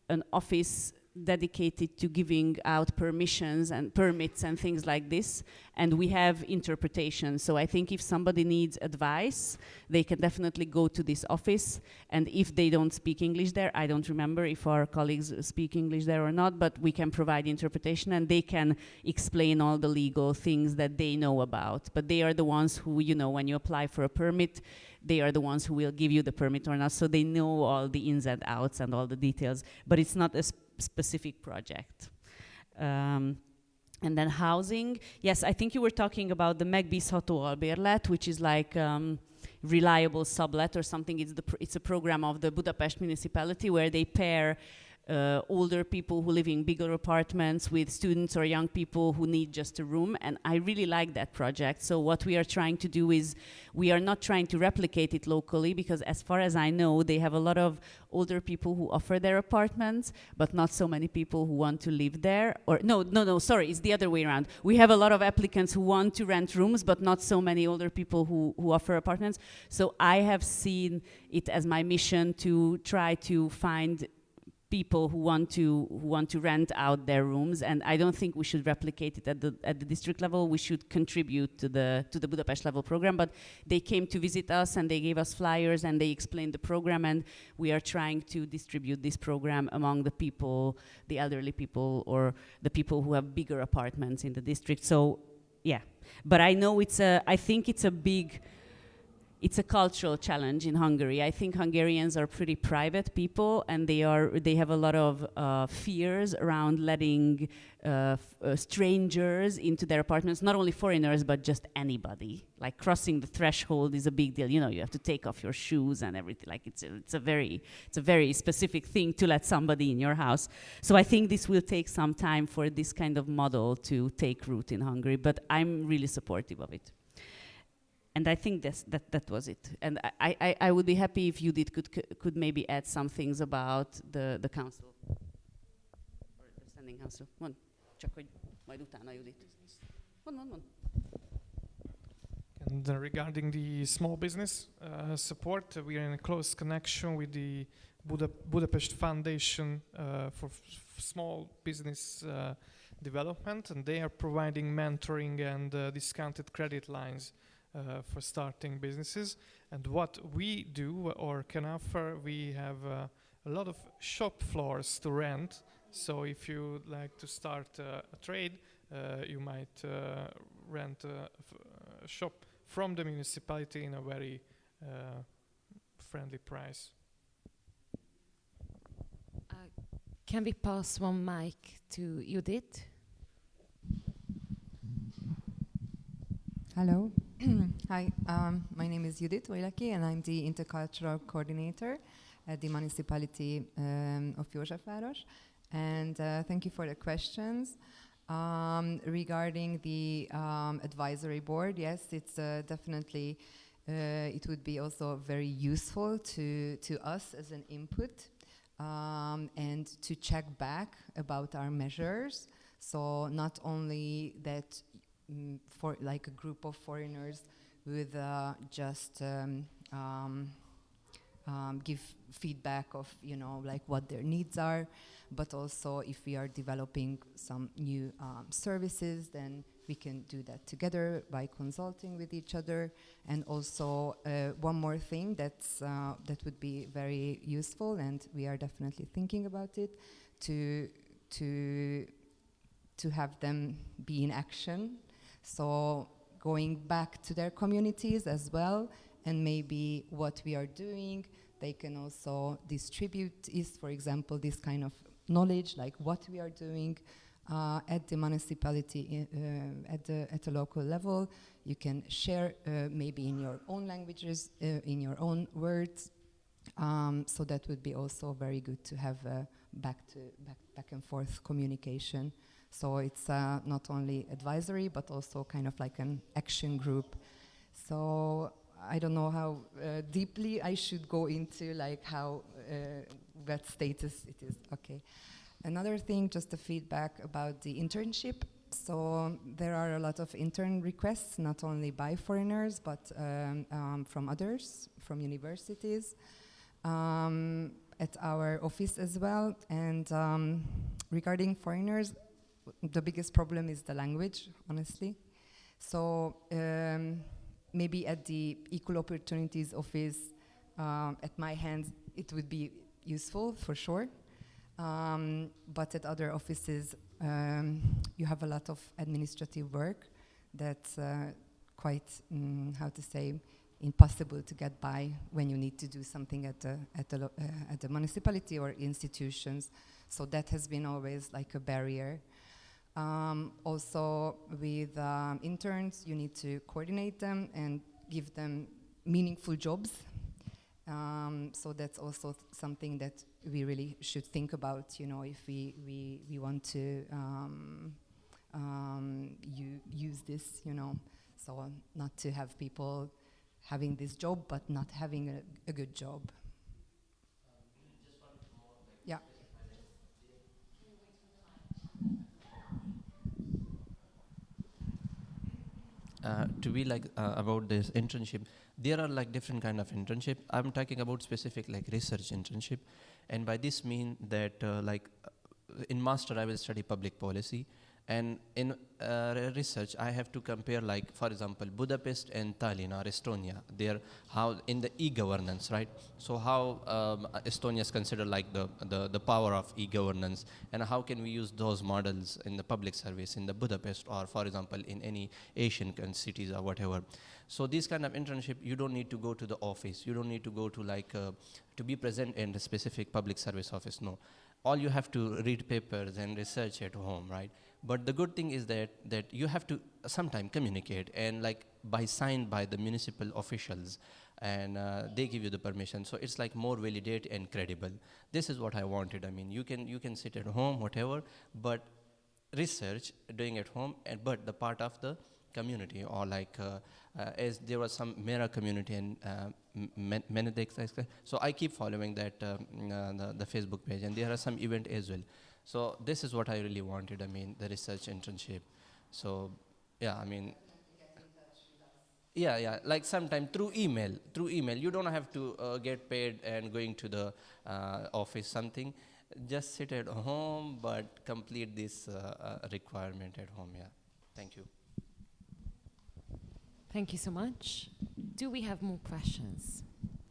an office dedicated to giving out permissions and permits and things like this, and we have interpretation. So I think if somebody needs advice, they can definitely go to this office, and if they don't speak English there, I don't remember if our colleagues speak English there or not, but we can provide interpretation and they can explain all the legal things that they know about. But they are the ones who, you know, when you apply for a permit, they are the ones who will give you the permit or not, so they know all the ins and outs and all the details, but it's not a specific project. And then housing, yes, I think you were talking about the megbízható albérlet, which is like reliable sublet or something. It's a program of the Budapest municipality where they pair older people who live in bigger apartments with students or young people who need just a room, and I really like that project. So what we are trying to do is, we are not trying to replicate it locally, because as far as I know, they have a lot of older people who offer their apartments, but not so many people who want to live there. Or no, sorry, it's the other way around. We have a lot of applicants who want to rent rooms, but not so many older people who offer apartments. So I have seen it as my mission to try to find people who want to rent out their rooms, and I don't think we should replicate it at the district level. We should contribute to the Budapest level program. But they came to visit us and they gave us flyers and they explained the program, and we are trying to distribute this program among the people, the elderly people, or the people who have bigger apartments in the district. So yeah, but I know I think it's a cultural challenge in Hungary. I think Hungarians are pretty private people, and they have a lot of fears around letting strangers into their apartments. Not only foreigners, but just anybody. Like crossing the threshold is a big deal. You know, you have to take off your shoes and everything. Like it's a very specific thing to let somebody in your house. So I think this will take some time for this kind of model to take root in Hungary. But I'm really supportive of it. And I think that was it. And I would be happy if Judith could maybe add some things about the council. Or the standing council. Mond, csak hogy majd utána Judith. Mond. And regarding the small business support, we are in a close connection with the Budapest Foundation for Small Business Development, and they are providing mentoring and discounted credit lines for starting businesses. And what we do or can offer, we have a lot of shop floors to rent. So if you like to start a trade, you might rent a shop from the municipality in a very friendly price. Can we pass one mic to Judith? Hello. Hi, my name is Judith Vajlaki, and I'm the intercultural coordinator at the municipality of Józsefváros. And thank you for the questions. Regarding the advisory board, yes, it's definitely, it would be also very useful to us as an input and to check back about our measures. So not only that for like a group of foreigners would just give feedback of, you know, like what their needs are, but also if we are developing some new services, then we can do that together by consulting with each other. And also one more thing that would be very useful, and we are definitely thinking about it, to have them be in action. So going back to their communities as well, and maybe what we are doing, they can also distribute is, for example, this kind of knowledge, like what we are doing at the municipality, at the local level. You can share maybe in your own languages, in your own words. So that would be also very good to have back and forth communication. So it's not only advisory, but also kind of like an action group. So I don't know how deeply I should go into like how, what status it is. Okay. Another thing, just a feedback about the internship. So there are a lot of intern requests, not only by foreigners, but from others, from universities. at our office as well. And regarding foreigners, the biggest problem is the language, honestly. So maybe at the Equal Opportunities Office, at my hands, it would be useful for sure. But at other offices, you have a lot of administrative work that's quite, how to say, impossible to get by when you need to do something at the municipality or institutions. So that has been always like a barrier. Also with interns, you need to coordinate them and give them meaningful jobs. So that's also something that we really should think about, you know, if we want to use this, you know, so not to have people having this job but not having a good job. Yeah. To be like about this internship, there are like different kind of internship. I'm talking about specific like research internship, and by this mean that in master I will study public policy, and in research I have to compare, like for example Budapest and Tallinn or Estonia. They're how in the e-governance, right? So how Estonia is considered like the power of e-governance, and how can we use those models in the public service in the Budapest, or for example in any Asian cities or whatever. So this kind of internship, you don't need to go to the office. You don't need to go to like to be present in the specific public service office. No, all you have to read papers and research at home, right? But the good thing is that you have to sometime communicate, and like signed by the municipal officials, and they give you the permission. So it's like more validated and credible. This is what I wanted. I mean, you can sit at home, whatever, but research doing at home, but the part of the community, or like as there was some Mera community and Menedict. So I keep following that the Facebook page, and there are some event as well. So this is what I really wanted. I mean, the research internship. So yeah, I mean, yeah, like sometime through email. You don't have to get paid and going to the office something. Just sit at home, but complete this requirement at home. Yeah, thank you. Thank you so much. Do we have more questions?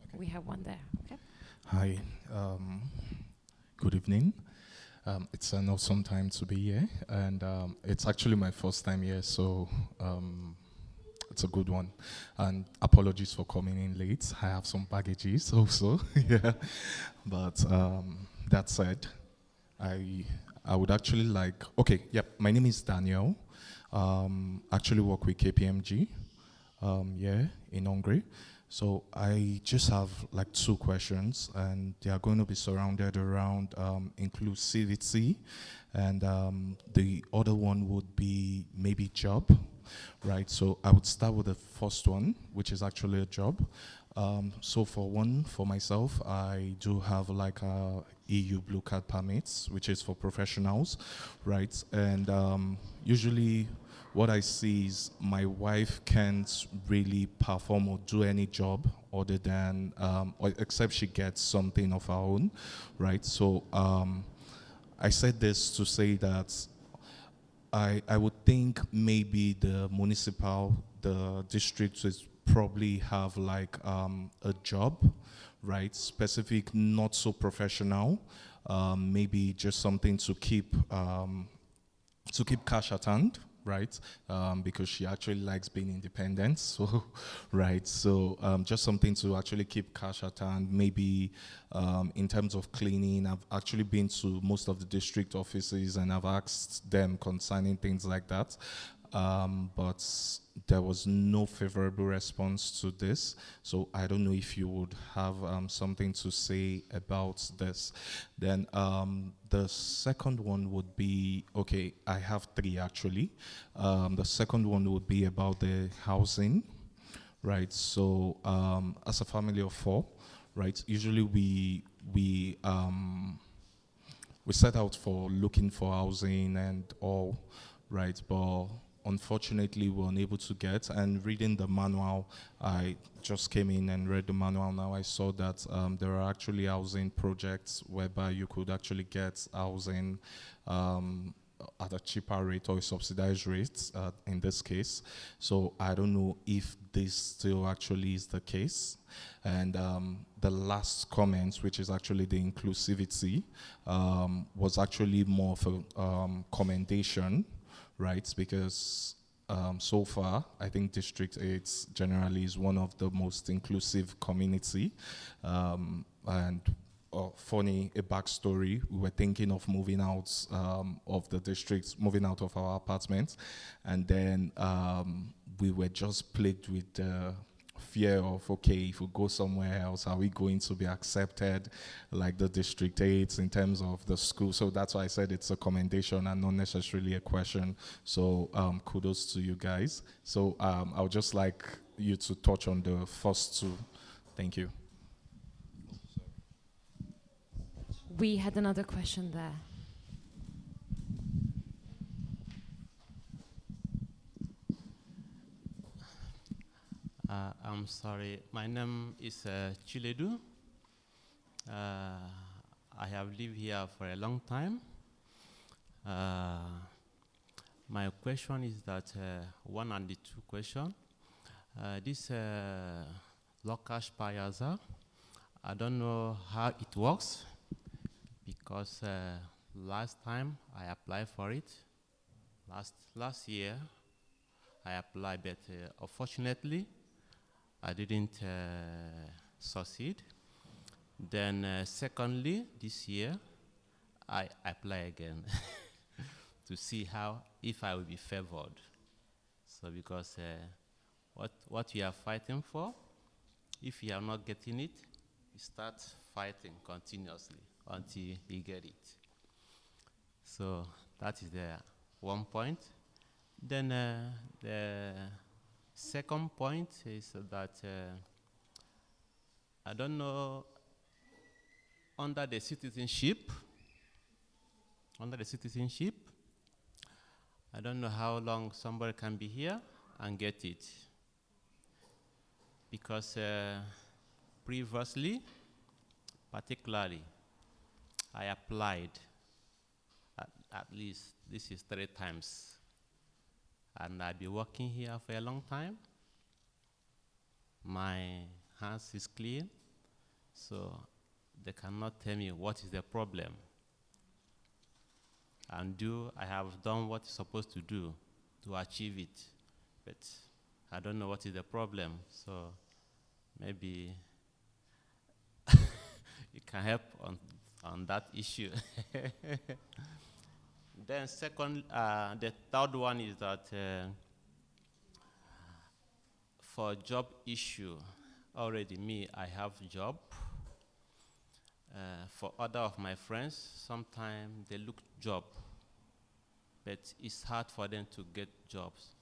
Okay. We have one there. Okay. Hi. Good evening. It's an awesome time to be here, and it's actually my first time here, so it's a good one. And apologies for coming in late. I have some baggages also. Yeah. But that said, I would actually like. Okay. Yep. My name is Dániel. Actually work with KPMG. In Hungary. So I just have like 2 questions, and they are going to be surrounded around inclusivity, and the other one would be maybe job, right? So I would start with the first one, which is actually a job. So for myself, I do have like a EU blue card permits, which is for professionals, right? And usually what I see is my wife can't really perform or do any job other than, except she gets something of her own, right? So I said this to say that I would think maybe the district would probably have like a job, right? Specific, not so professional, maybe just something to keep cash at hand, right? Because she actually likes being independent, so right. So just something to actually keep cash at hand. Maybe in terms of cleaning, I've actually been to most of the district offices and I've asked them concerning things like that. But there was no favorable response to this. So I don't know if you would have something to say about this. Then the second one would be, okay, I have 3 actually. The second one would be about the housing, right? So as a family of 4, right, usually we set out for looking for housing and all, right? But unfortunately we were unable to get. And reading the manual, I just came in and read the manual. Now I saw that there are actually housing projects whereby you could actually get housing at a cheaper rate or a subsidized rate in this case. So I don't know if this still actually is the case. And the last comment, which is actually the inclusivity, was actually more of a commendation, right? Because so far, I think District 8 generally is one of the most inclusive community. And funny, a backstory, we were thinking of moving out of the district, moving out of our apartment. And then we were just plagued with the fear of, okay, if we go somewhere else, are we going to be accepted like the District 8 in terms of the school? So that's why I said it's a commendation and not necessarily a question. So kudos to you guys. So I would just like you to touch on the first two. Thank you. We had another question there. I'm sorry, my name is Chiledu. I have lived here for a long time. My question is that one and the two question. This local Payaza, I don't know how it works because last time I applied for it. Last year I applied, but unfortunately I didn't succeed. Then secondly, this year, I apply again to see if I will be favored. So because what you are fighting for, if you are not getting it, you start fighting continuously until you get it. So that is the one point. Then the second point is that I don't know, under the citizenship, I don't know how long somebody can be here and get it. Because previously, particularly, I applied at least, this is 3 times. And I've been working here for a long time. My hands is clean, so they cannot tell me what is the problem. And I have done what I'm supposed to do to achieve it, but I don't know what is the problem. So maybe you can help on that issue. Then the third one is that for job issue, already I have job. For other of my friends, sometimes they look job, but it's hard for them to get jobs.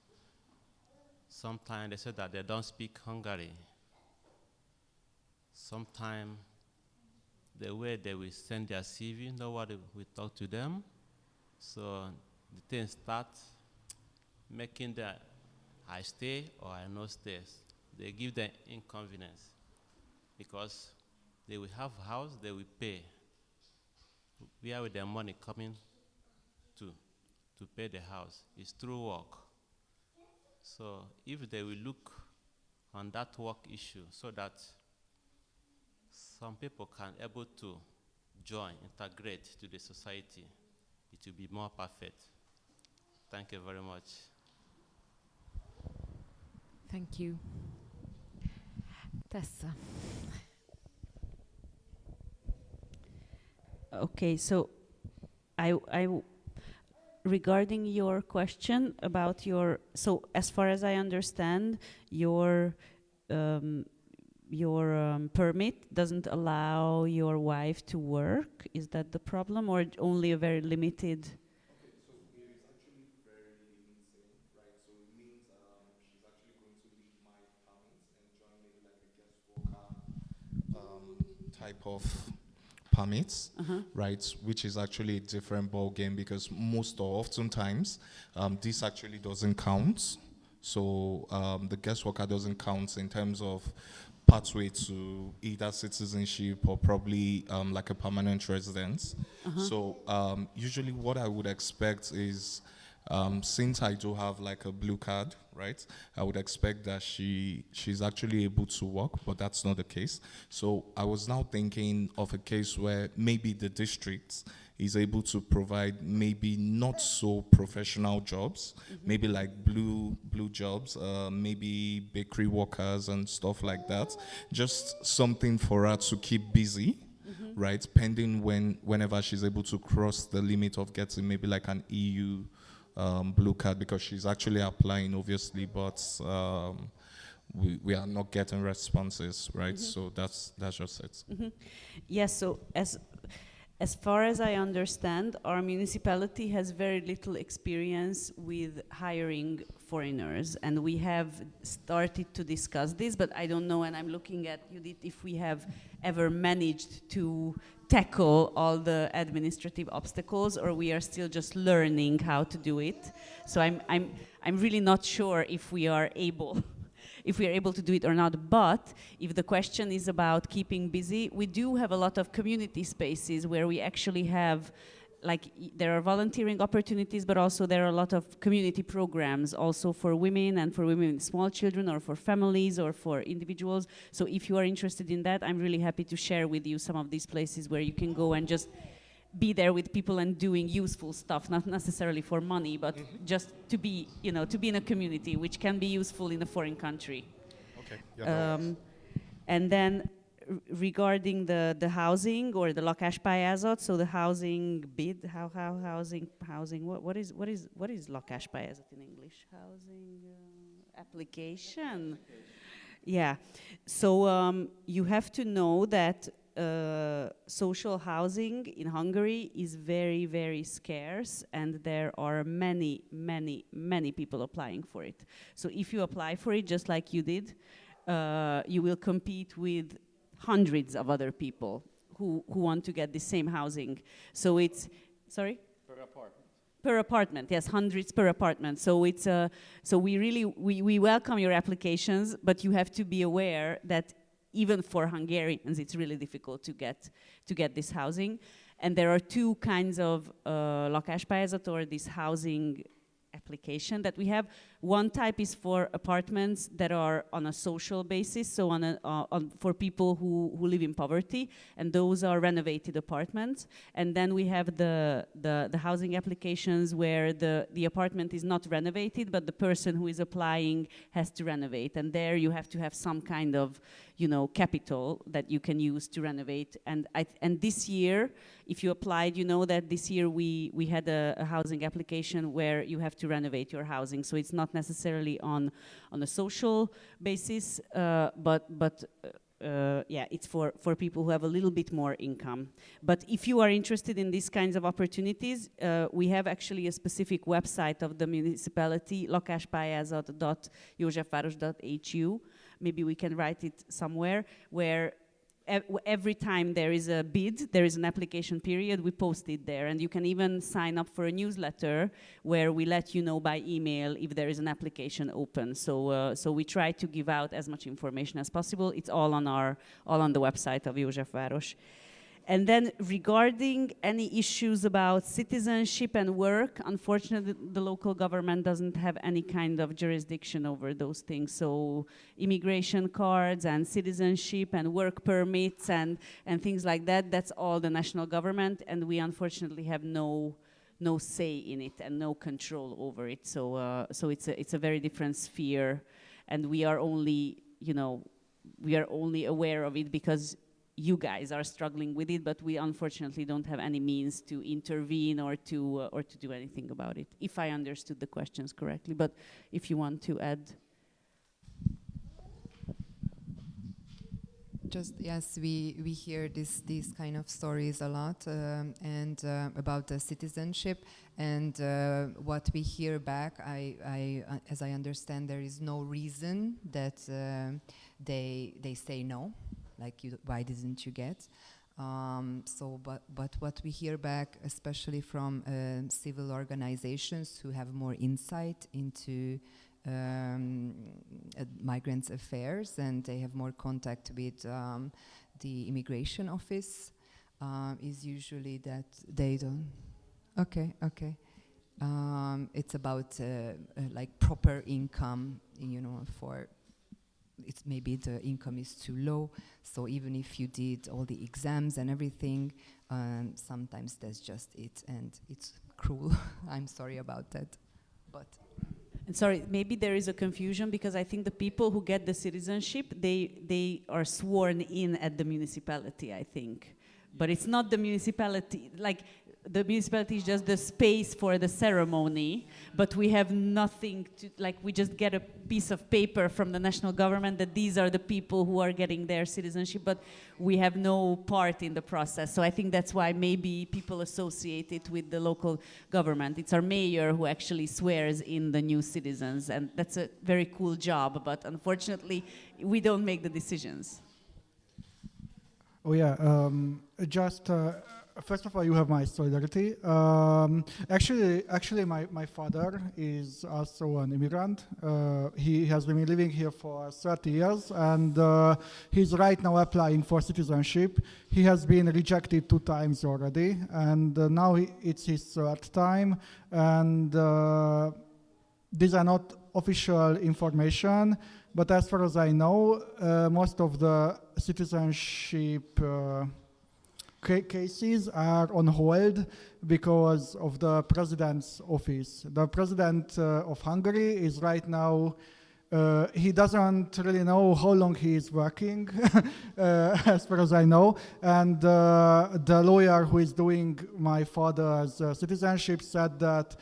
Sometimes they say that they don't speak Hungary. Sometimes the way they will send their CV, nobody will talk to them. So the thing starts making that I stay or I no stay. They give them inconvenience because they will have a house, they will pay. Where will their money coming to pay the house? It's through work. So if they will look on that work issue so that some people can able to integrate to the society, it will be more perfect. Thank you very much. Thank you. Tessza. Okay, so regarding your question about so as far as I understand, your permit doesn't allow your wife to work. Is that the problem, or only a very limited? Okay, so it is actually very limiting, right? So it means she's actually going to leave my permit and join maybe like a guest worker type of permits, right? Which is actually a different ball game because most or oftentimes this actually doesn't count. So the guest worker doesn't count in terms of pathway to either citizenship or probably like a permanent residence. So usually what I would expect is, since I do have like a blue card, right, I would expect that she's actually able to work, but that's not the case. So I was now thinking of a case where maybe the district is able to provide maybe not so professional jobs, maybe like blue jobs, maybe bakery workers and stuff like that. Just something for her to keep busy, right? Pending whenever she's able to cross the limit of getting maybe like an EU blue card, because she's actually applying, obviously, but we are not getting responses, right? So that's just it. Yes. So as far as I understand, our municipality has very little experience with hiring foreigners, and we have started to discuss this, but I don't know, and I'm looking at Judith, if we have ever managed to tackle all the administrative obstacles, or we are still just learning how to do it. So I'm really not sure if we are able to do it or not. But if the question is about keeping busy, we do have a lot of community spaces where we actually have, like, there are volunteering opportunities, but also there are a lot of community programs also for women and for women with small children, or for families, or for individuals. So if you are interested in that, I'm really happy to share with you some of these places where you can go and just be there with people and doing useful stuff, not necessarily for money, but just to be, to be in a community, which can be useful in a foreign country. Okay. Yeah, and then regarding the housing or the lakáspályázat, so the housing bid, housing, what is lakáspályázat in English? Housing application. Yeah. So you have to know that social housing in Hungary is very, very scarce, and there are many, many, many people applying for it. So if you apply for it, just like you did, you will compete with hundreds of other people who want to get the same housing. So it's, sorry? Per apartment, yes, hundreds per apartment. So it's so we welcome your applications, but you have to be aware that even for Hungarians, it's really difficult to get this housing. And there are two kinds of lakáspályázat, or this housing application that we have. One type is for apartments that are on a social basis, so for people who live in poverty, and those are renovated apartments. And then we have the housing applications where the apartment is not renovated, but the person who is applying has to renovate. And there you have to have some kind of, capital that you can use to renovate. And this year, if you applied, you know that this year we had a housing application where you have to renovate your housing. So it's not necessarily on a social basis, but it's for people who have a little bit more income. But if you are interested in these kinds of opportunities, we have actually a specific website of the municipality, lakáspályázat.józsefváros.hu. Maybe we can write it somewhere, where every time there is a bid, there is an application period, we post it there. And you can even sign up for a newsletter where we let you know by email if there is an application open. So we try to give out as much information as possible. It's all on the website of Józsefváros. And then regarding any issues about citizenship and work, unfortunately, the local government doesn't have any kind of jurisdiction over those things. So immigration cards and citizenship and work permits and things like that, that's all the national government, and we unfortunately have no say in it and no control over it. So it's a very different sphere, and we are only aware of it because you guys are struggling with it, but we unfortunately don't have any means to intervene or to do anything about it, if I understood the questions correctly. But if you want to add. Just, yes, we hear these kind of stories a lot, and about the citizenship, and what we hear back, as I understand, there is no reason that they say no. Like, why didn't you get? But what we hear back, especially from civil organizations who have more insight into migrants' affairs, and they have more contact with the immigration office, is usually that they don't. Okay. It's about like proper income, for it's maybe the income is too low, so even if you did all the exams and everything, sometimes that's just it, and it's cruel. I'm sorry about that, but. And sorry, maybe there is a confusion, because I think the people who get the citizenship, they are sworn in at the municipality, I think. But it's not the municipality, like the municipality is just the space for the ceremony, but we have nothing to, like, we just get a piece of paper from the national government that these are the people who are getting their citizenship, but we have no part in the process. So I think that's why maybe people associate it with the local government. It's our mayor who actually swears in the new citizens, and that's a very cool job, but unfortunately, we don't make the decisions. Oh yeah, first of all, you have my solidarity. Actually, my father is also an immigrant. He has been living here for 30 years, and he's right now applying for citizenship. He has been rejected 2 times already, and now it's his 3rd time. And these are not official information, but as far as I know, most of the citizenship cases are on hold because of the president's office. The president of Hungary is right now, he doesn't really know how long he is working, as far as I know. And the lawyer who is doing my father's citizenship said that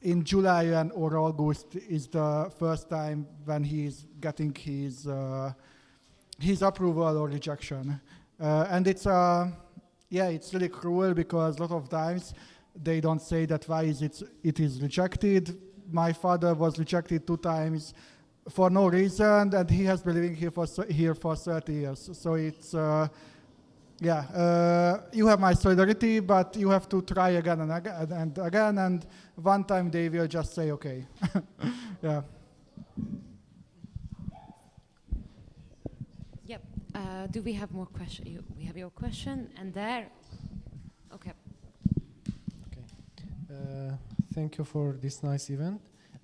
in July or August is the first time when he's getting his approval or rejection. And it's it's really cruel, because a lot of times they don't say that why it is rejected. My father was rejected 2 times for no reason, and he has been living here for 30 years. So it's you have my solidarity, but you have to try again and again, and one time they will just say okay. Yeah. Yep. Do we have more questions? We have your question, and there. Okay. Okay. Thank you for this nice event.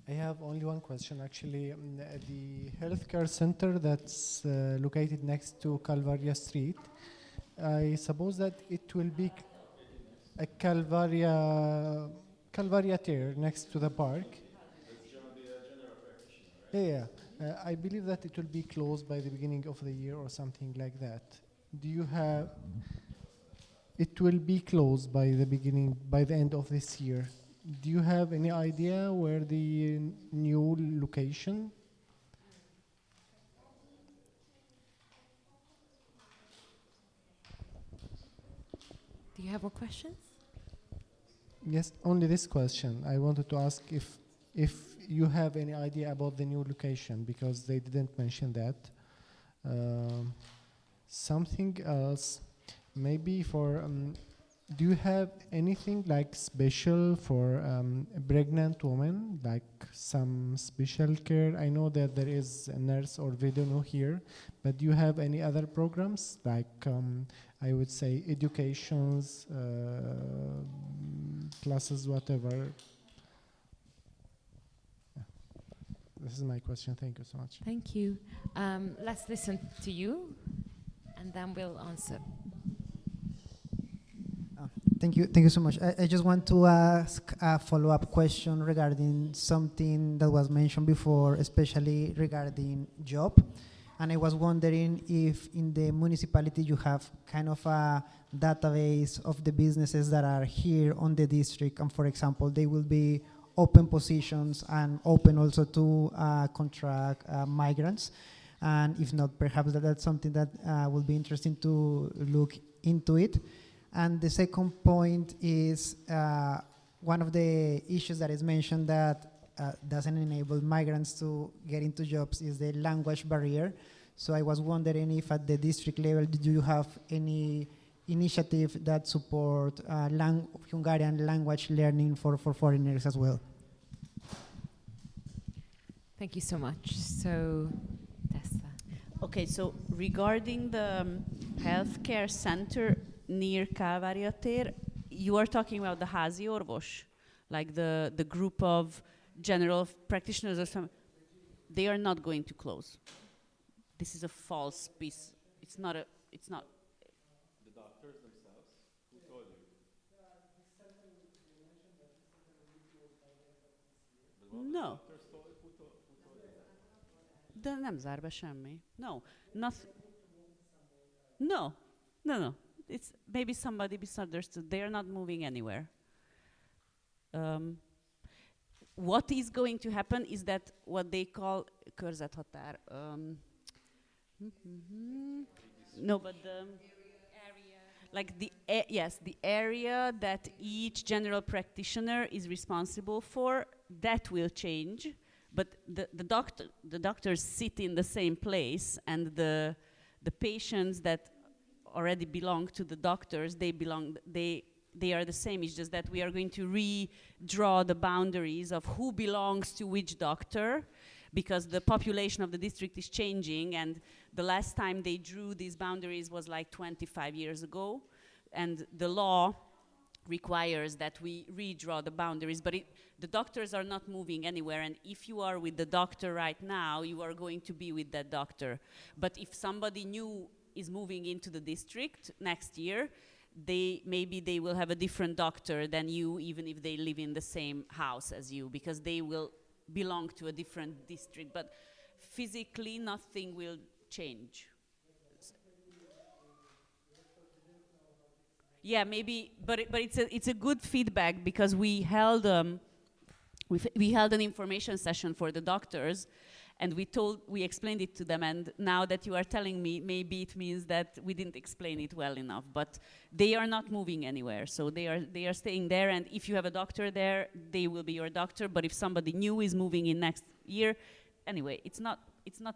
I have only one question, actually. The healthcare center that's located next to Calvaria Street, I suppose that it will be a Calvaria Tear next to the park. Yeah. I believe that it will be closed by the beginning of the year or something like that. It will be closed by the end of this year. Do you have any idea where the new location? Do you have more questions? Yes, only this question. I wanted to ask if you have any idea about the new location, because they didn't mention that. Something else, maybe for, do you have anything like special for a pregnant woman, like some special care? I know that there is a nurse or vidano here, but do you have any other programs, like I would say educations, classes, whatever? This is my question. Thank you so much. Thank you. Let's listen to you, and then we'll answer. Thank you so much. I just want to ask a follow-up question regarding something that was mentioned before, especially regarding job. And I was wondering if in the municipality you have kind of a database of the businesses that are here on the district, and for example, they will be open positions and open also to contract migrants. And if not, perhaps that's something that will be interesting to look into it. And the second point is one of the issues that is mentioned that doesn't enable migrants to get into jobs is the language barrier. So I was wondering if at the district level, do you have any initiative that support Hungarian language learning for foreigners as well. Thank you so much. So, Tessza. Okay, so regarding the healthcare center near Kálvária tér, you are talking about the házi orvos, like the group of general practitioners or something. They are not going to close. This is a false piece. It's not. The doctors themselves, who told you? No. De nem zár be semmi. No, no. It's maybe somebody misunderstood. They are not moving anywhere. What is going to happen is that what they call körzethatár. No, but the like the area that each general practitioner is responsible for, that will change. But the doctors sit in the same place, and the patients that already belong to the doctors, they are the same. It's just that we are going to redraw the boundaries of who belongs to which doctor, because the population of the district is changing, and the last time they drew these boundaries was like 25 years ago, and the law requires that we redraw the boundaries, but the doctors are not moving anywhere, and if you are with the doctor right now, you are going to be with that doctor. But if somebody new is moving into the district next year, maybe they will have a different doctor than you, even if they live in the same house as you, because they will belong to a different district. But physically, nothing will change. Yeah, maybe, but it's a good feedback, because we held an information session for the doctors, and we explained it to them, and now that you are telling me, maybe it means that we didn't explain it well enough. But they are not moving anywhere, so they are staying there, and if you have a doctor there, they will be your doctor. But if somebody new is moving in next year, anyway, it's not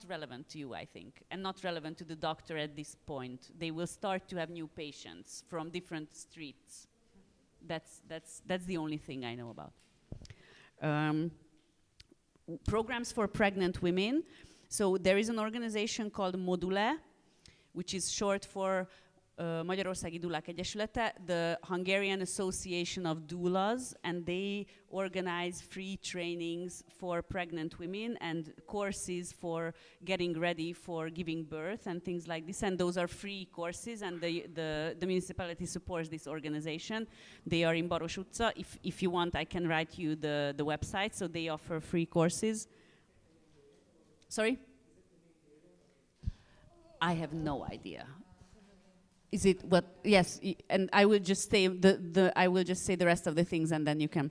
relevant to you, I think, and not relevant to the doctor at this point. They will start to have new patients from different streets. That's the only thing I know about. Programs for pregnant women. So there is an organization called Module, which is short for Magyarországi Dúlák Egyesülete, the Hungarian Association of Doulas, and they organize free trainings for pregnant women and courses for getting ready for giving birth and things like this. And those are free courses, and the municipality supports this organization. They are in Baros utca. If you want, I can write you the website. So they offer free courses. Sorry? I have no idea. Is it what? Yes, and I will just say I will just say the rest of the things, and then you can.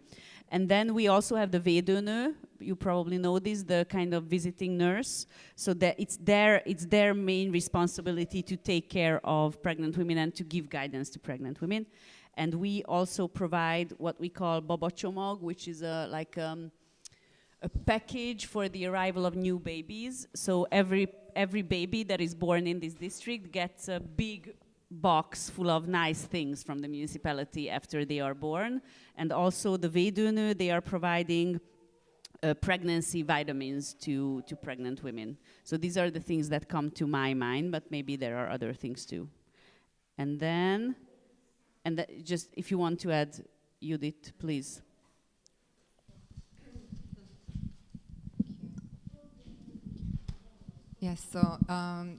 And then we also have the védőnő. You probably know this, the kind of visiting nurse. So that it's their main responsibility to take care of pregnant women and to give guidance to pregnant women. And we also provide what we call babacsomag, which is a package for the arrival of new babies. So every baby that is born in this district gets a big box full of nice things from the municipality after they are born. And also the védőnő, they are providing pregnancy vitamins to pregnant women. So these are the things that come to my mind, but maybe there are other things too. And then, just if you want to add, Judith, please. Yes, so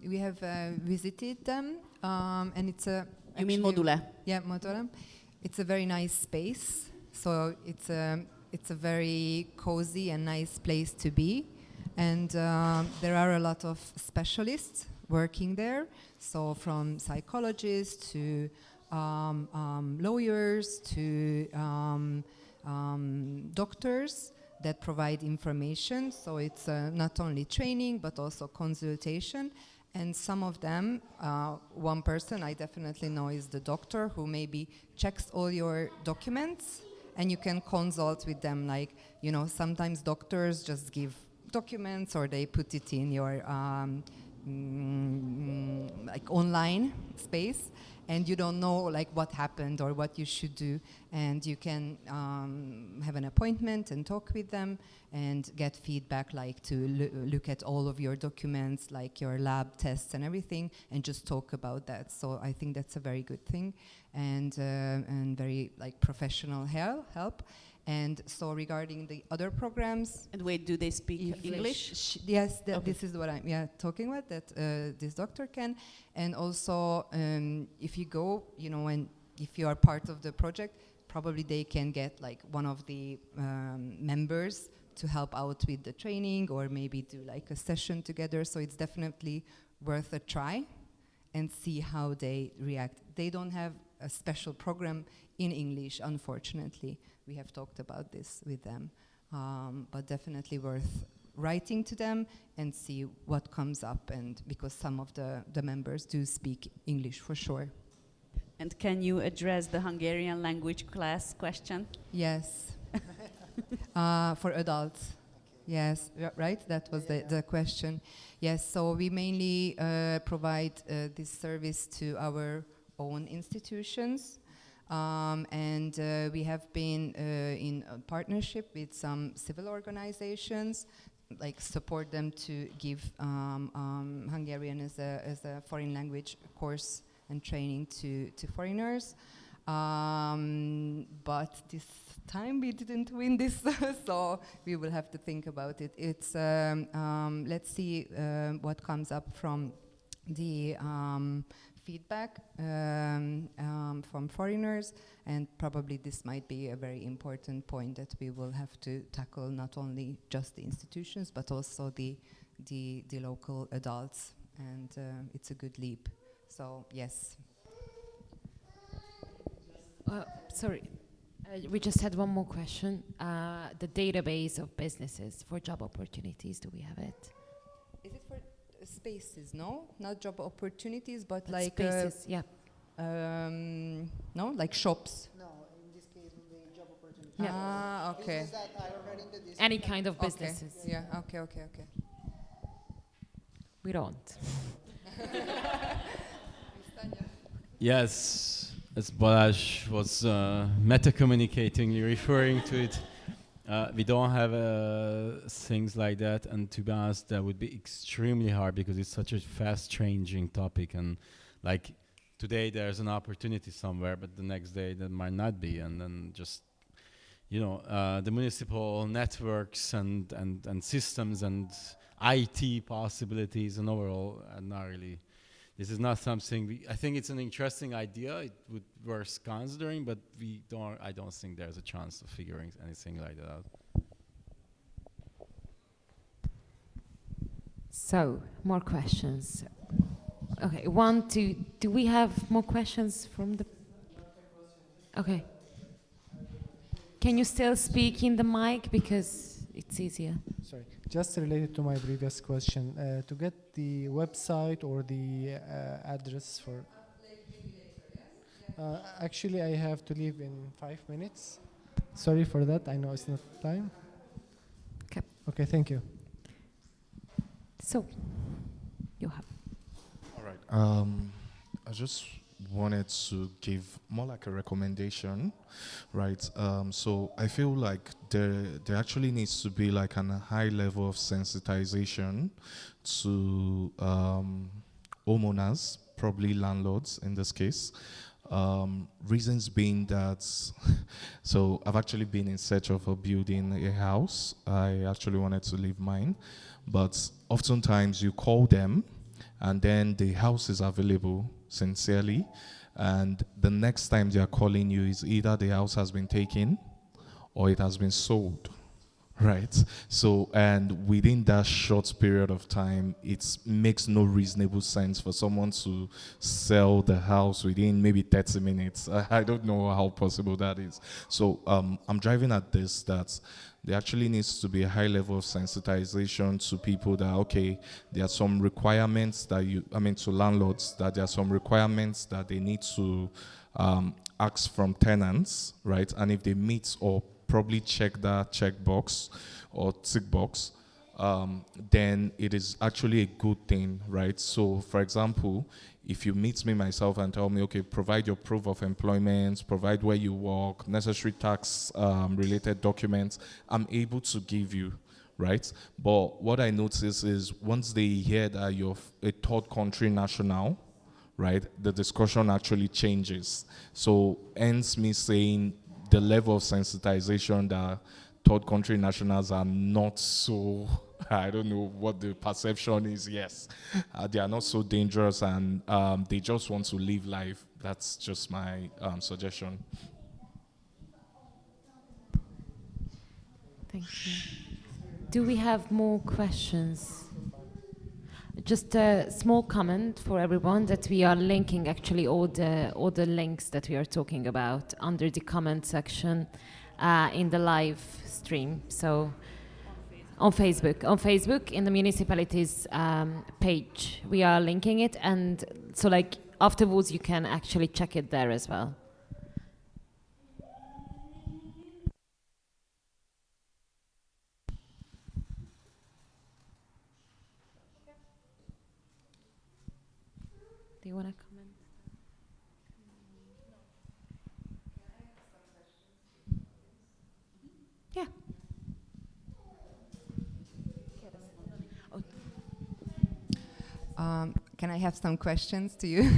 we have visited them, and it's a... You mean Module? Yeah, Module. It's a very nice space, so it's a very cozy and nice place to be, and there are a lot of specialists working there, so from psychologists to lawyers to doctors that provide information. So it's not only training, but also consultation. And some of them, one person I definitely know is the doctor who maybe checks all your documents, and you can consult with them. Like, sometimes doctors just give documents, or they put it in your like online space. and you don't know like what happened or what you should do, and you can have an appointment and talk with them and get feedback, like to look at all of your documents, like your lab tests and everything, and just talk about that. So I think that's a very good thing, and very like professional help. And so regarding the other programs, And wait, do they speak English? Yes, Okay. this is what I'm talking about, that this doctor can. And also, if you go, and if you are part of the project, probably they can get like one of the members to help out with the training, or maybe do like a session together. So it's definitely worth a try and see how they react. They don't have a special program in English, unfortunately. We have talked about this with them, but definitely worth writing to them and see what comes up, and because some of the members do speak English for sure. And can you address the Hungarian language class question? Yes. For adults. Yes, right? That was the question. Yes, so we mainly provide this service to our own institutions. And we have been in a partnership with some civil organizations, like support them to give Hungarian as a foreign language course and training to foreigners. But this time we didn't win this, so we will have to think about it. It's let's see what comes up from the feedback from foreigners, and probably this might be a very important point that we will have to tackle, not only just the institutions but also the local adults, and it's a good leap. So yes. Sorry, we just had one more question. The database of businesses for job opportunities, do we have it? Is it for spaces? No, not job opportunities, but like spaces, yeah. No, like shops. No, in this case, would be job opportunities. Yeah. Ah, okay. Businesses that are already in the district. Any kind of Okay. businesses. Yeah. Okay. We don't. Yes, as Balázs was meta-communicatingly referring to it, we don't have things like that, and to be honest, that would be extremely hard because it's such a fast-changing topic, and like today there's an opportunity somewhere, but the next day that might not be, and then just the municipal networks and systems and IT possibilities and overall not really. This is not something I think it's an interesting idea. It would worth considering, but I don't think there's a chance of figuring anything like that out. So, more questions. Okay, 1, 2. Do we have more questions from the? Okay. Can you still speak in the mic because it's easier? Sorry, just related to my previous question, to get the website or the address for... actually, I have to leave in 5 minutes. Sorry for that, I know it's not time. Okay. Okay, thank you. So, you have. All right. I just wanted to give more like a recommendation, right? So I feel like there actually needs to be like a high level of sensitization to homeowners, probably landlords in this case. Reasons being that, so I've actually been in search of building a house. I actually wanted to leave mine, but oftentimes you call them and then the house is available sincerely, and the next time they are calling you is either the house has been taken or it has been sold, right? So, and within that short period of time, it makes no reasonable sense for someone to sell the house within maybe 30 minutes. I don't know how possible that is. So I'm driving at this, that there actually needs to be a high level of sensitization to people that, okay, there are some requirements that to landlords, that there are some requirements that they need to ask from tenants, right? And if they meet or probably check that checkbox or tick box, then it is actually a good thing, right? So, for example, if you meet me myself and tell me, okay, provide your proof of employment, provide where you work, necessary tax related documents, I'm able to give you, right? But what I notice is once they hear that you're a third country national, right, the discussion actually changes. So hence me saying the level of sensitization that third country nationals are not so, I don't know what the perception is, yes. They are not so dangerous and they just want to live life. That's just my suggestion. Thank you. Do we have more questions? Just a small comment for everyone that we are linking actually all the links that we are talking about under the comment section in the live stream. So on Facebook in the municipality's page, we are linking it, and so like afterwards you can actually check it there as well. Do you want to comment? Yeah. Can I have some questions to you?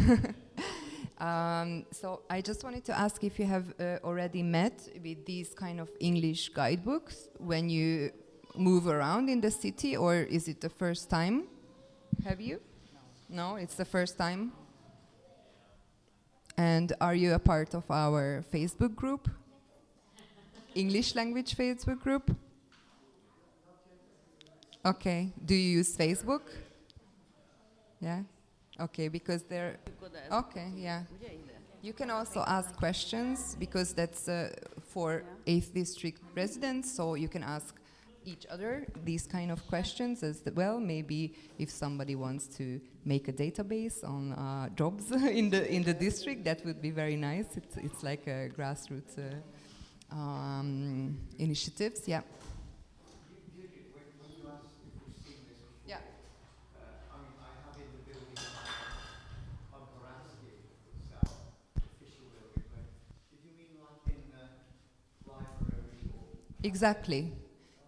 So I just wanted to ask if you have already met with these kind of English guidebooks when you move around in the city, or is it the first time? Have you? No, it's the first time. And are you a part of our Facebook group? English language Facebook group? Okay. Do you use Facebook? Yeah? Okay, because they're... Okay, yeah. You can also ask questions, because that's for 8th District residents, so you can ask each other these kind of questions as well. Maybe if somebody wants to make a database on jobs in the district, that would be very nice. It's like a grassroots initiatives. Yeah. Yeah. I mean, I have in the building on Horansky itself, official building, but did you mean like in the library or? Exactly.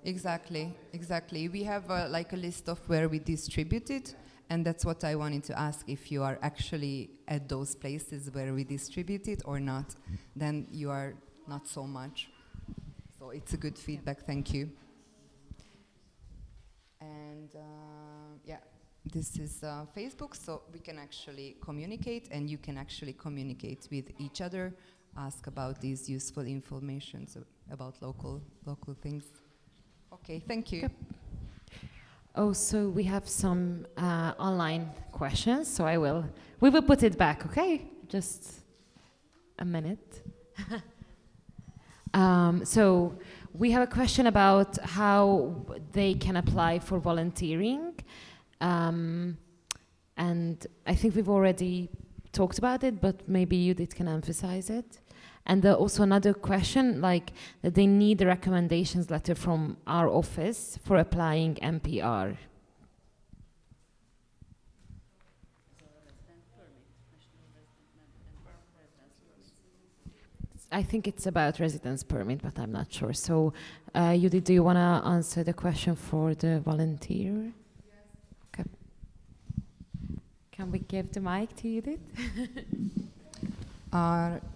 Exactly. We have like a list of where we distribute it, and that's what I wanted to ask, if you are actually at those places where we distribute it or not. Then you are not so much. So it's a good feedback, thank you. And yeah, this is Facebook, so we can actually communicate, and you can actually communicate with each other, ask about these useful information about local things. Okay, thank you. Yep. Oh, so we have some online questions, so we will put it back, okay? Just a minute. So we have a question about how they can apply for volunteering. And I think we've already talked about it, but maybe Judith can emphasize it. And also another question, like that they need a recommendations letter from our office for applying MPR. I think it's about residence permit, but I'm not sure. So, Judith, do you want to answer the question for the volunteer? Yes. Okay. Can we give the mic to Judith?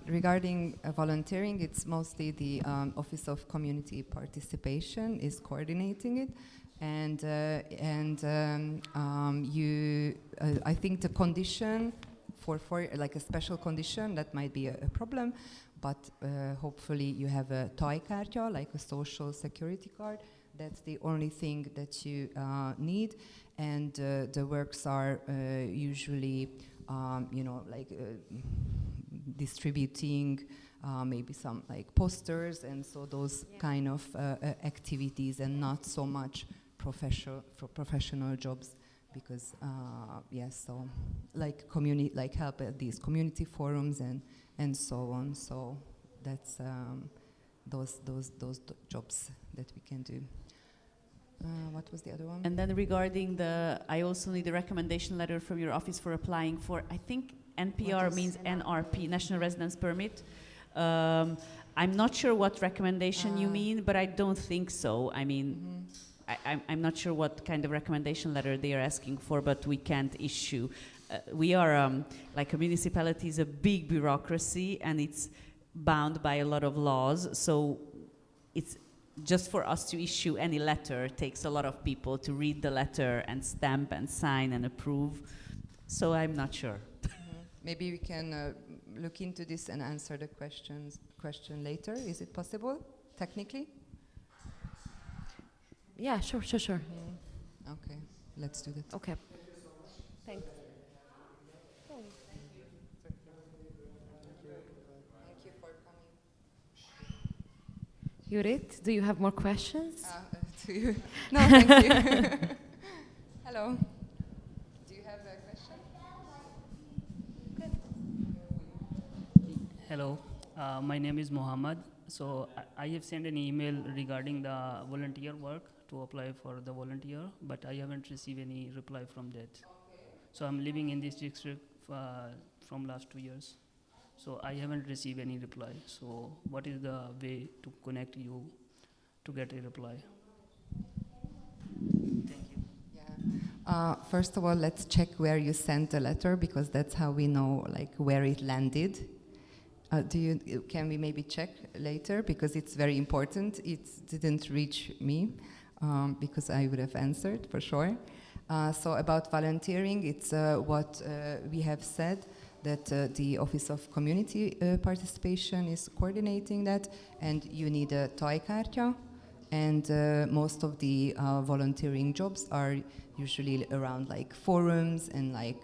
Regarding volunteering, it's mostly the Office of Community Participation is coordinating it, and I think the condition for like a special condition that might be a problem, but hopefully you have a TAJ-kártya, like a social security card. That's the only thing that you need, and the works are usually like distributing maybe some like posters, and so those kind of activities, and not so much professional jobs, because yes, so like help at these community forums and so on. So that's those jobs that we can do. What was the other one? And then regarding I also need a recommendation letter from your office for applying for, I think NPR means NRP, National Residence Permit. I'm not sure what recommendation you mean, but I don't think so. I mean, I'm not sure what kind of recommendation letter they are asking for, but we can't issue. We are, like a municipality is a big bureaucracy and it's bound by a lot of laws. So it's just for us to issue any letter takes a lot of people to read the letter and stamp and sign and approve. So I'm not sure. Maybe we can look into this and answer the question later. Is it possible, technically? Yeah, sure. Okay, let's do that. Okay. Thanks. Thank you for coming. Judith, do you have more questions? To you? No, thank you. Hello. Do you have a question? Hello, my name is Mohammed. So I have sent an email regarding the volunteer work to apply for the volunteer, but I haven't received any reply from that. Okay. So I'm living in this district from last 2 years. So I haven't received any reply. So what is the way to connect you to get a reply? Thank you. Yeah. First of all, let's check where you sent the letter, because that's how we know like where it landed. Can we maybe check later, because it's very important. It didn't reach me, because I would have answered for sure. So about volunteering, it's what we have said, that the Office of Community Participation is coordinating that, and you need a tajkártya, and most of the volunteering jobs are usually around like forums and like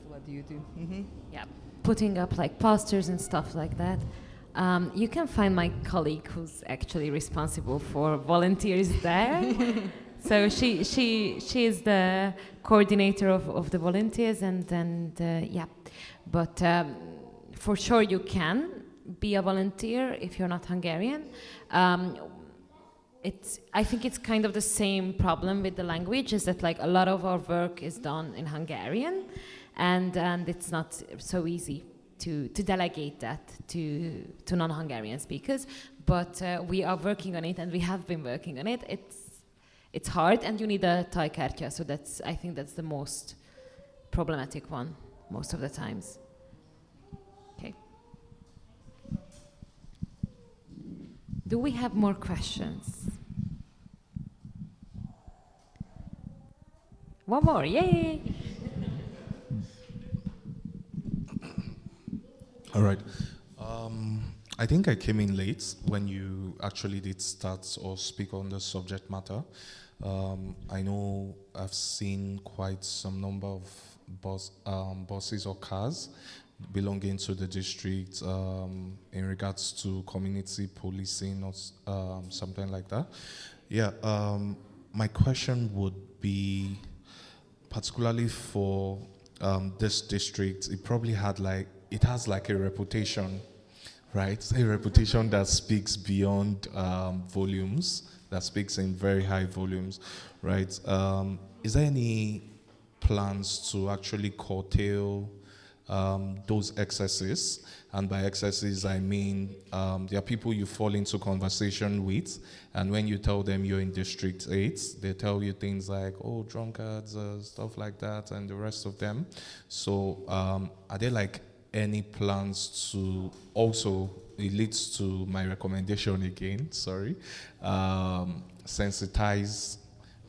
what do you do? Yeah, putting up like posters and stuff like that. You can find my colleague who's actually responsible for volunteers there. So she is the coordinator of the volunteers, and yeah. But for sure you can be a volunteer if you're not Hungarian. I think it's kind of the same problem with the language, is that like a lot of our work is done in Hungarian, and it's not so easy to delegate that to non-Hungarian speakers. But we are working on it, and we have been working on it. It's hard, and you need a tajkártya, so I think that's the most problematic one most of the times. Okay. Do we have more questions? One more, yay! All right. I think I came in late when you actually did start or speak on the subject matter. I know I've seen quite some number of buses or cars belonging to the district in regards to community policing or something like that. Yeah, my question would be, particularly for this district, it has like a reputation, right? A reputation that speaks beyond volumes, that speaks in very high volumes, right? Is there any plans to actually curtail those excesses? And by excesses, I mean there are people you fall into conversation with, and when you tell them you're in District 8, they tell you things like, oh, drunkards, stuff like that, and the rest of them. So are there like any plans to also, it leads to my recommendation again, sorry, sensitize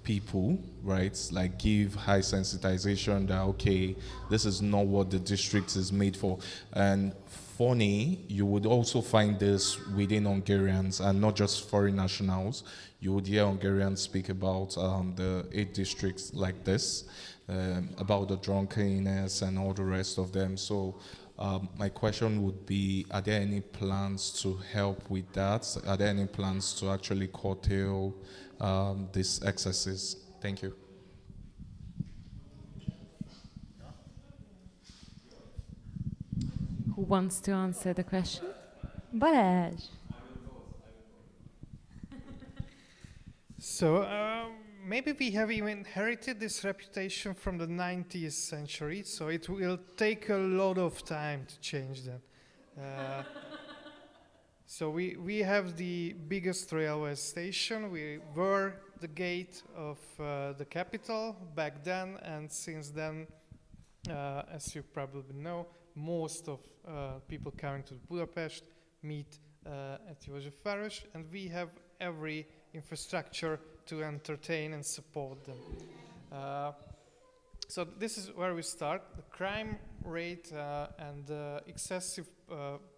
people, right? Like give high sensitization that, okay, this is not what the district is made for. And funny, you would also find this within Hungarians and not just foreign nationals. You would hear Hungarians speak about the 8 districts like this, about the drunkenness and all the rest of them. So my question would be, are there any plans to help with that? Are there any plans to actually curtail these excesses? Thank you. Who wants to answer the question? Balázs. So maybe we have even inherited this reputation from the 19th century, so it will take a lot of time to change that. So we have the biggest railway station. We were the gate of the capital back then, and since then, as you probably know, most of people coming to Budapest meet at Józsefváros, and we have every infrastructure to entertain and support them. So this is where we start. The crime rate and excessive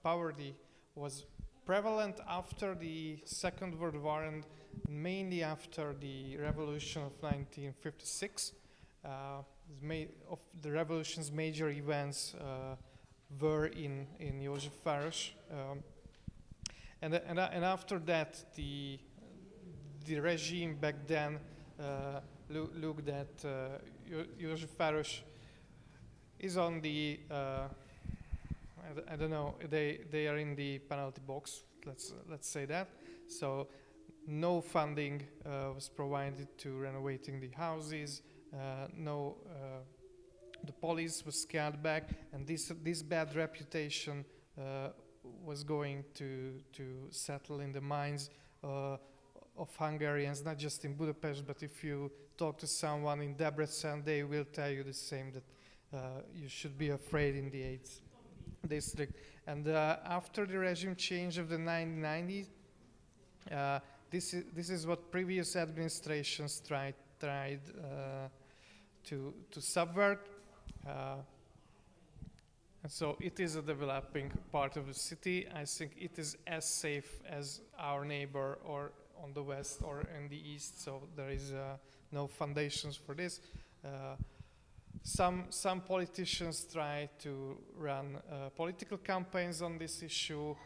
poverty was prevalent after the Second World War and mainly after the Revolution of 1956. Of the revolution's major events were in Józsefváros. And after that, the regime back then looked at Józsefváros is on the I don't know, they are in the penalty box, let's say that. So no funding was provided to renovating the houses. The police was scaled back, and this bad reputation was going to settle in the minds of Hungarians, not just in Budapest, but if you talk to someone in Debrecen, they will tell you the same, that you should be afraid in the 8th district. And after the regime change of the 1990s, this is what previous administrations tried to subvert. And so it is a developing part of the city. I think it is as safe as our neighbor or on the west or in the east, so there is no foundations for this. Some politicians try to run political campaigns on this issue.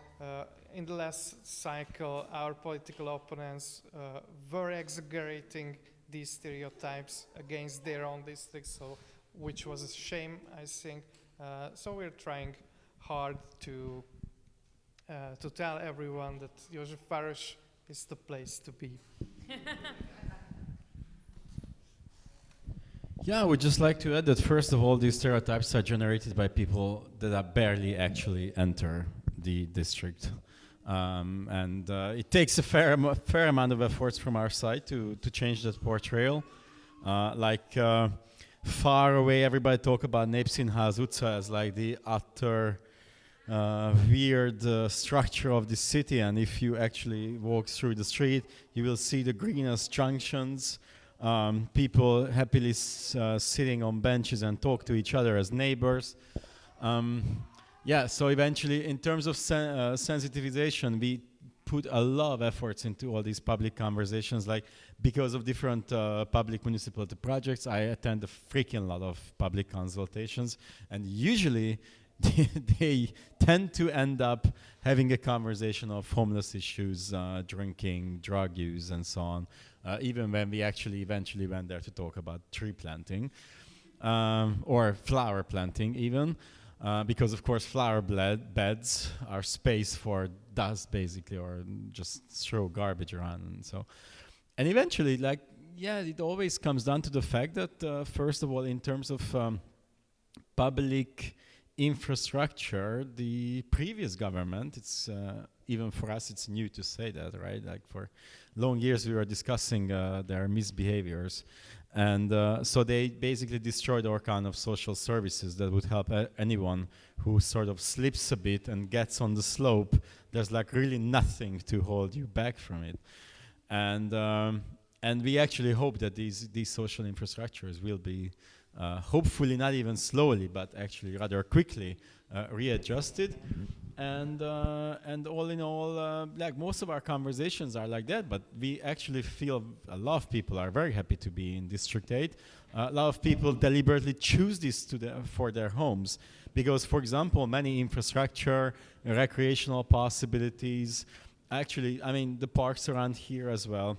In the last cycle, our political opponents were exaggerating these stereotypes against their own districts, so which was a shame, I think. So we're trying hard to tell everyone that Józsefváros is the place to be. Yeah, I would just like to add that first of all, these stereotypes are generated by people that are barely actually enter the district. And it takes a fair amount of efforts from our side to change that portrayal. Far away, everybody talk about Népszínház utca as like the utter weird structure of the city, and if you actually walk through the street, you will see the greenest junctions, people happily sitting on benches and talk to each other as neighbors. So eventually, in terms of sensitization, we put a lot of efforts into all these public conversations. Like, because of different public municipality projects, I attend a freaking lot of public consultations, and usually they tend to end up having a conversation of homeless issues, drinking, drug use, and so on, even when we actually eventually went there to talk about tree planting or flower planting even. Because of course flower beds are space for dust basically, or just throw garbage around, and eventually, it always comes down to the fact that first of all, in terms of public infrastructure, the previous government, it's even for us it's new to say that, right? Like, for long years we were discussing their misbehaviors. And so they basically destroyed all kind of social services that would help anyone who sort of slips a bit and gets on the slope. There's like really nothing to hold you back from it. And we actually hope that these social infrastructures will be hopefully not even slowly, but actually rather quickly readjusted. And all in all, like, most of our conversations are like that, but we actually feel a lot of people are very happy to be in District 8. A lot of people deliberately choose this for their homes because, for example, many infrastructure, recreational possibilities, actually, I mean, the parks around here as well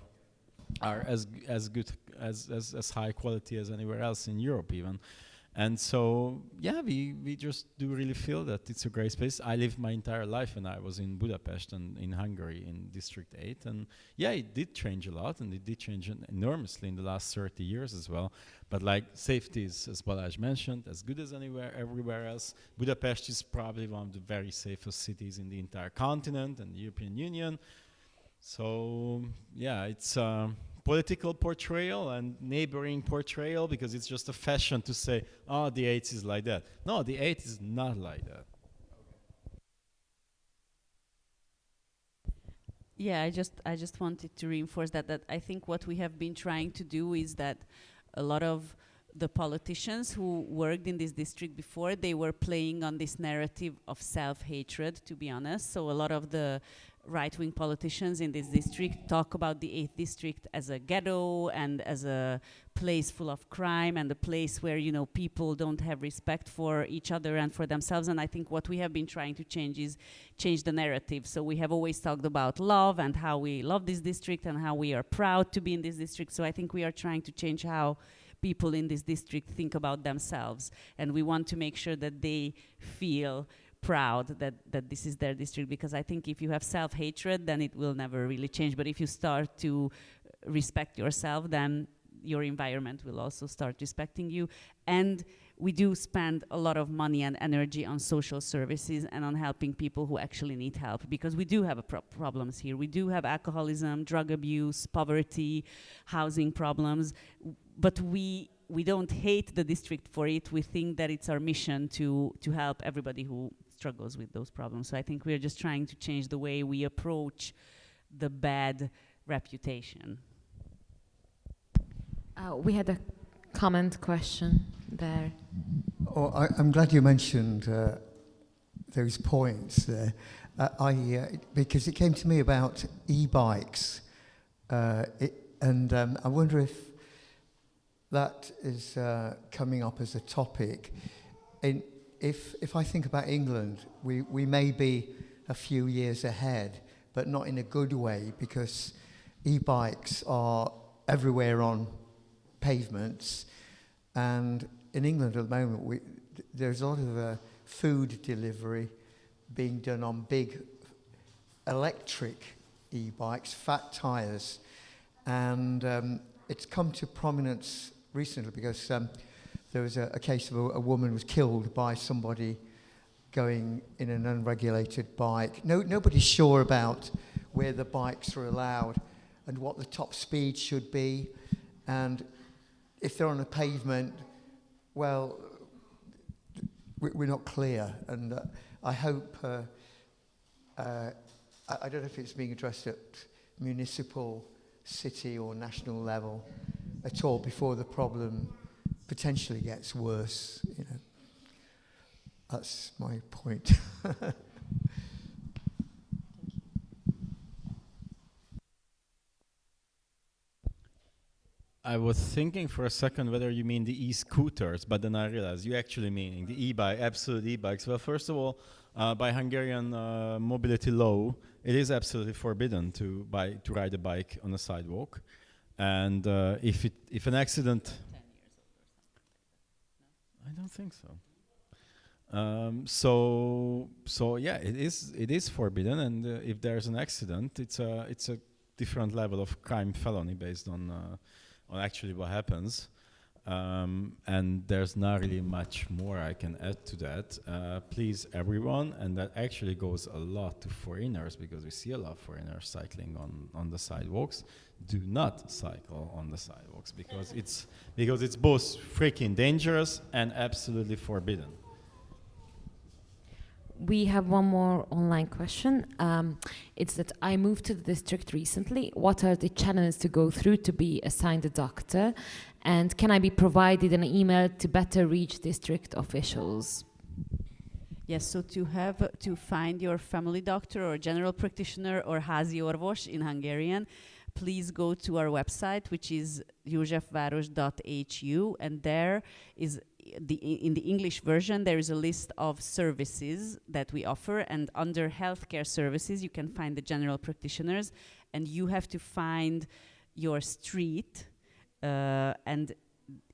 are as good, as high quality as anywhere else in Europe even. And so, yeah, we just do really feel that it's a great space. I lived my entire life when I was in Budapest and in Hungary in District 8. And yeah, it did change a lot, and it did change enormously in the last 30 years as well. But like safety is, as Balázs mentioned, as good as everywhere else. Budapest is probably one of the very safest cities in the entire continent and the European Union. So yeah, it's political portrayal and neighboring portrayal, because it's just a fashion to say, oh, the 8 is like that. No, the 8 is not like that. Yeah, I just wanted to reinforce that I think what we have been trying to do is that a lot of the politicians who worked in this district before, they were playing on this narrative of self-hatred, to be honest. So a lot of the right-wing politicians in this district talk about the 8th district as a ghetto and as a place full of crime and a place where, you know, people don't have respect for each other and for themselves. And I think what we have been trying to change is change the narrative. So we have always talked about love and how we love this district and how we are proud to be in this district. So I think we are trying to change how people in this district think about themselves. And we want to make sure that they feel proud that this is their district, because I think if you have self-hatred, then it will never really change. But if you start to respect yourself, then your environment will also start respecting you. And we do spend a lot of money and energy on social services and on helping people who actually need help, because we do have problems here. We do have alcoholism, drug abuse, poverty, housing problems, but we don't hate the district for it. We think that it's our mission to help everybody who struggles with those problems. So I think we're just trying to change the way we approach the bad reputation. We had a comment question there. Oh, I'm glad you mentioned those points there. Because it came to me about e-bikes, and I wonder if that is coming up as a topic. And if I think about England, we may be a few years ahead, but not in a good way, because e-bikes are everywhere on pavements. And in England at the moment, there's a lot of food delivery being done on big electric e-bikes, fat tires. And it's come to prominence recently because there was a case of a woman was killed by somebody going in an unregulated bike. Nobody's sure about where the bikes are allowed and what the top speed should be. And if they're on a pavement, well, we're not clear. And I hope, I don't know if it's being addressed at municipal, city or national level at all before the problem potentially gets worse, you know. That's my point. I was thinking for a second whether you mean the e-scooters, but then I realized you actually meaning the e-bike, absolute e-bikes. Well, first of all, by Hungarian mobility law, it is absolutely forbidden to ride a bike on a sidewalk. And if an accident, I don't think so. So yeah, it is forbidden, and if there's an accident, it's a different level of crime, felony based on actually what happens. And there's not really much more I can add to that. Please, everyone, and that actually goes a lot to foreigners, because we see a lot of foreigners cycling on the sidewalks. Do not cycle on the sidewalks, because it's both freaking dangerous and absolutely forbidden. We have one more online question. It's that I moved to the district recently. What are the channels to go through to be assigned a doctor? And can I be provided an email to better reach district officials? Yes, so to find your family doctor or general practitioner or házi orvos in Hungarian, please go to our website, which is józsefváros.hu, and there is in the English version, there is a list of services that we offer, and under healthcare services, you can find the general practitioners, and you have to find your street, and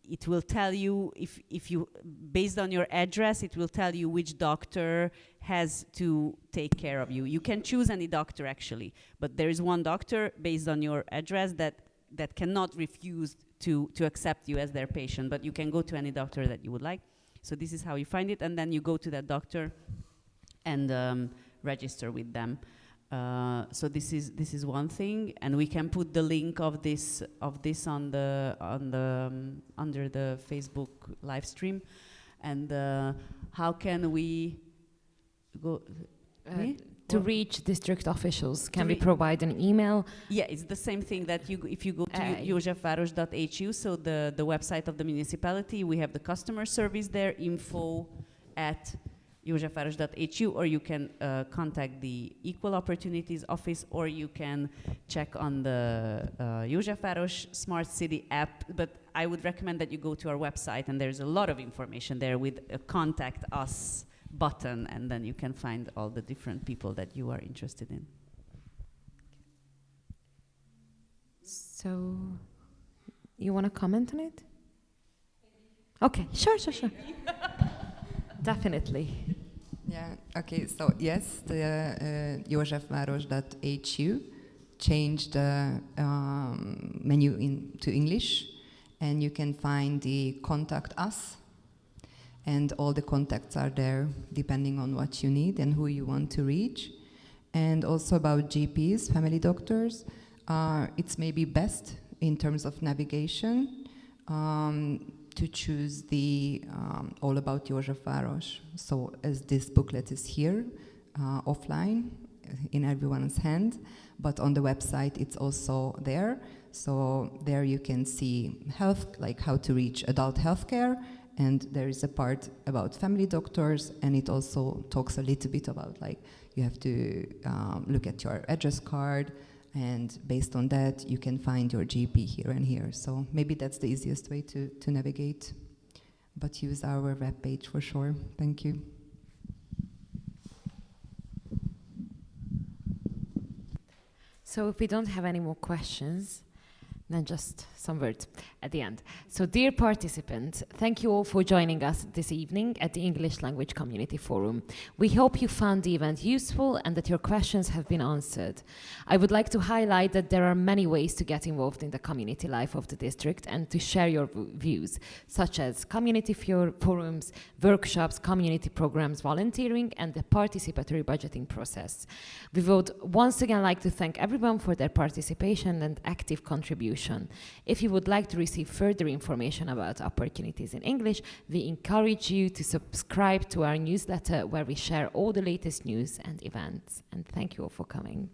it will tell you, if you, based on your address, it will tell you which doctor has to take care of you. You can choose any doctor actually, but there is one doctor based on your address that cannot refuse to accept you as their patient, but you can go to any doctor that you would like. So this is how you find it, and then you go to that doctor and register with them. So this is one thing, and we can put the link of this on the under the Facebook live stream. And how can we go? To reach district officials, can we provide an email? Yeah, it's the same thing that if you go to Józsefváros.hu, so the website of the municipality, we have the customer service there, info@Józsefváros.hu, or you can contact the Equal Opportunities Office, or you can check on the Józsefváros Smart City app. But I would recommend that you go to our website, and there's a lot of information there with a Contact Us button, and then you can find all the different people that you are interested in. So, you want to comment on it? Okay, sure. Definitely. Yeah, okay, so yes, the Józsefváros.hu changed the menu to English, and you can find the Contact Us, and all the contacts are there depending on what you need and who you want to reach. And also about GPs, family doctors, it's maybe best in terms of navigation to choose the All About Józsefváros. So as this booklet is here, offline, in everyone's hand, but on the website it's also there. So there you can see health, like how to reach adult healthcare, and there is a part about family doctors, and it also talks a little bit about, like, you have to look at your address card, and based on that you can find your GP here and here. So maybe that's the easiest way to navigate, but use our webpage for sure. Thank you. So if we don't have any more questions, then just some words at the end. So dear participants, thank you all for joining us this evening at the English Language Community Forum. We hope you found the event useful and that your questions have been answered. I would like to highlight that there are many ways to get involved in the community life of the district and to share your views, such as community forums, workshops, community programs, volunteering, and the participatory budgeting process. We would once again like to thank everyone for their participation and active contribution. If you would like to receive further information about opportunities in English, we encourage you to subscribe to our newsletter where we share all the latest news and events. And thank you all for coming.